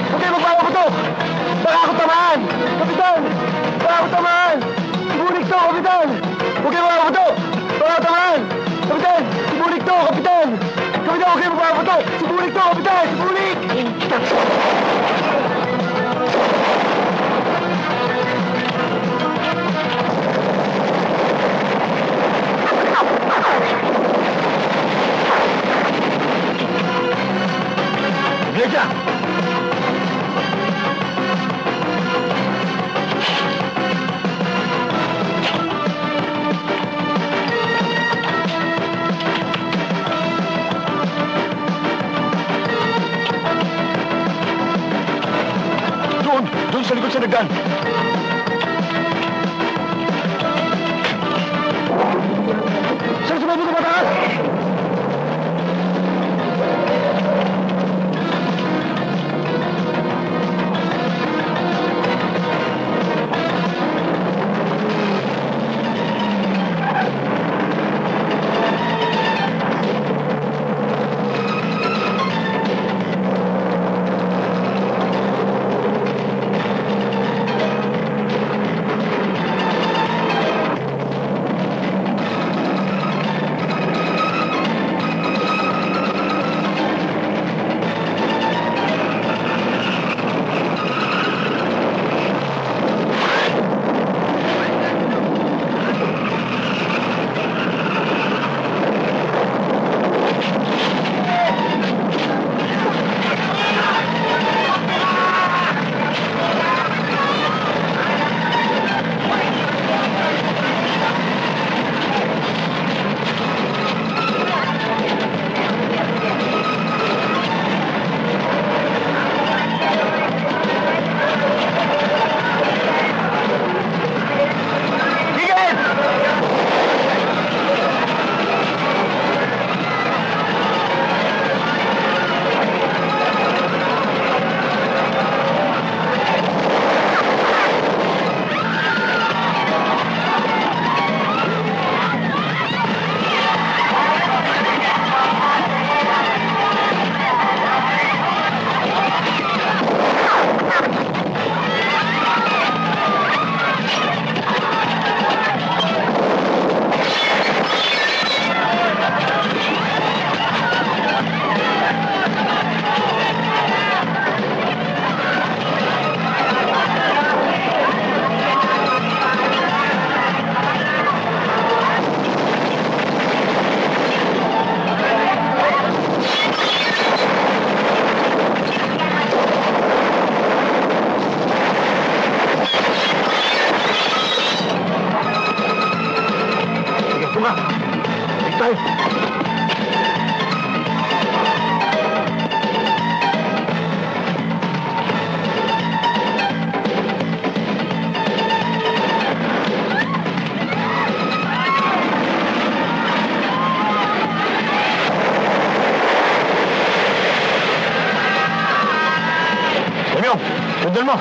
Huwag kayo magbababuto! Baka ako tamaan! Kapitan! Baka ako tamaan! Sibulik to, Kapitan! Huwag kayo magbababuto! Baka ako tamaan! Kapitan! Sibulik to, Kapitan! Kapitan, huwag kayo magbababuto! Sibulik to, Kapitan! Sibulik! Iglesia! Doon sa likod sa dagdan. Saan sumabuto mataas? Sundan mo!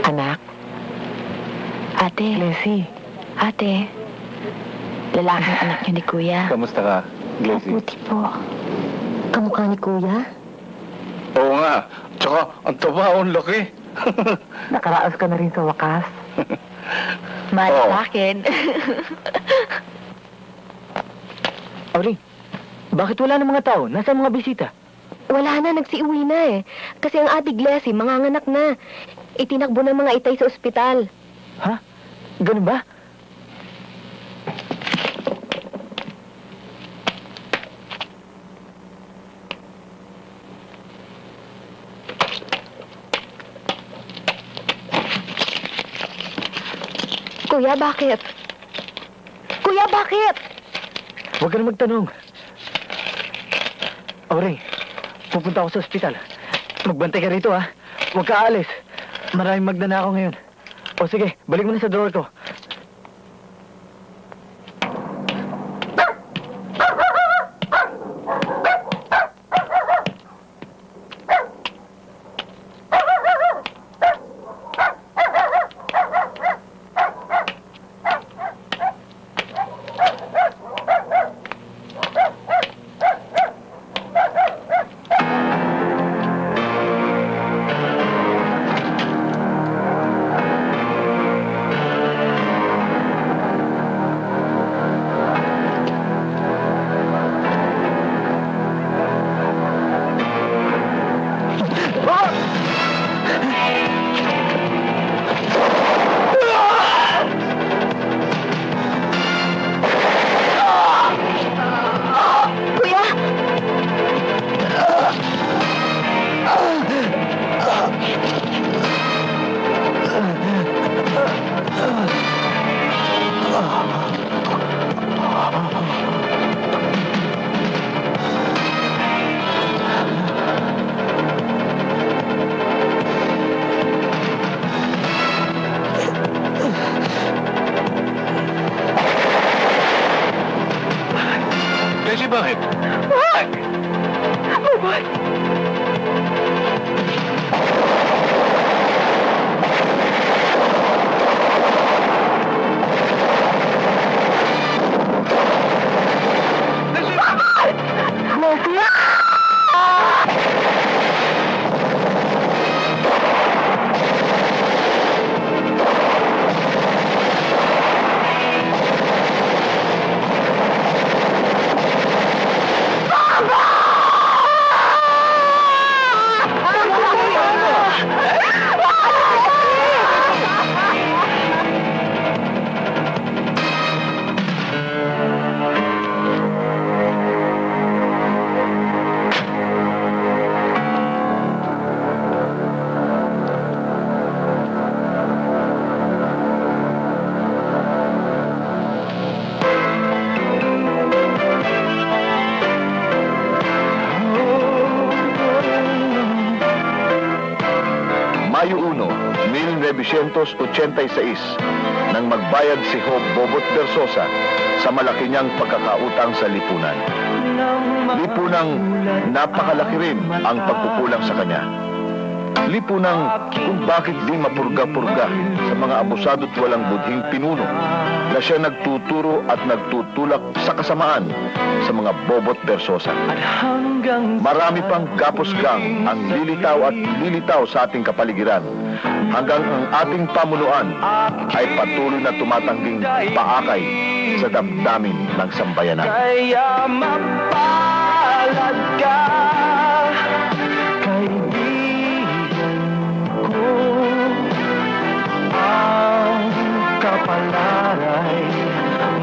Anak? Ate? Leslie, Ate? Lalaking anak niyo ni Kuya. Kamusta ka, Mabuti po. Kamukha ni Kuya? Oo nga. Tsaka, ang taba, ang laki. nakaraos ka na rin sa wakas. Mahal Oo. sa akin. Auring, bakit wala ng mga tao? Nasaan mga bisita? Wala na, nagsiuwi na eh. Kasi ang ate Glessy, manganganak na. Itinakbo ng mga itay sa ospital. Ha? Ganun ba? Kuya, bakit? Kuya, bakit? Huwag ka na magtanong. Auring, pupunta ako sa ospital. Magbantay ka rito, ha? Huwag ka aalis. Maraming magnanakaw ngayon. O sige, balik mo na sa drawer ko. Kasi bakit? Mayo 1, 1986, nang magbayad si Hope Bobot Versosa sa malaki niyang pagkakautang sa lipunan. Lipunang napakalaki rin ang pagkukulang sa kanya. Lipunang kung bakit di mapurga-purga sa mga abusado't walang budhing pinuno na siya nagtuturo at nagtutulak sa kasamaan sa mga Bobot Versosa. Marami pang gapos-gang ang lilitaw at lilitaw sa ating kapaligiran hanggang ang ating pamunuan ay patuloy na tumatangging paakay sa damdamin ng sambayanan. Kaya mapalad ka, kaibigan ko. Ang kapalaray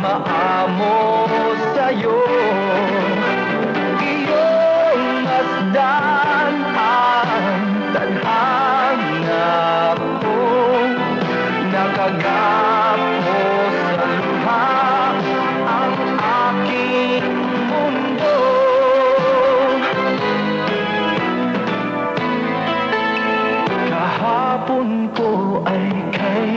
maamo sa'yo. Iyong masdan ang tadhana ko. Nakagapos sa luha ang aking mundo. Kahapon ko ay kay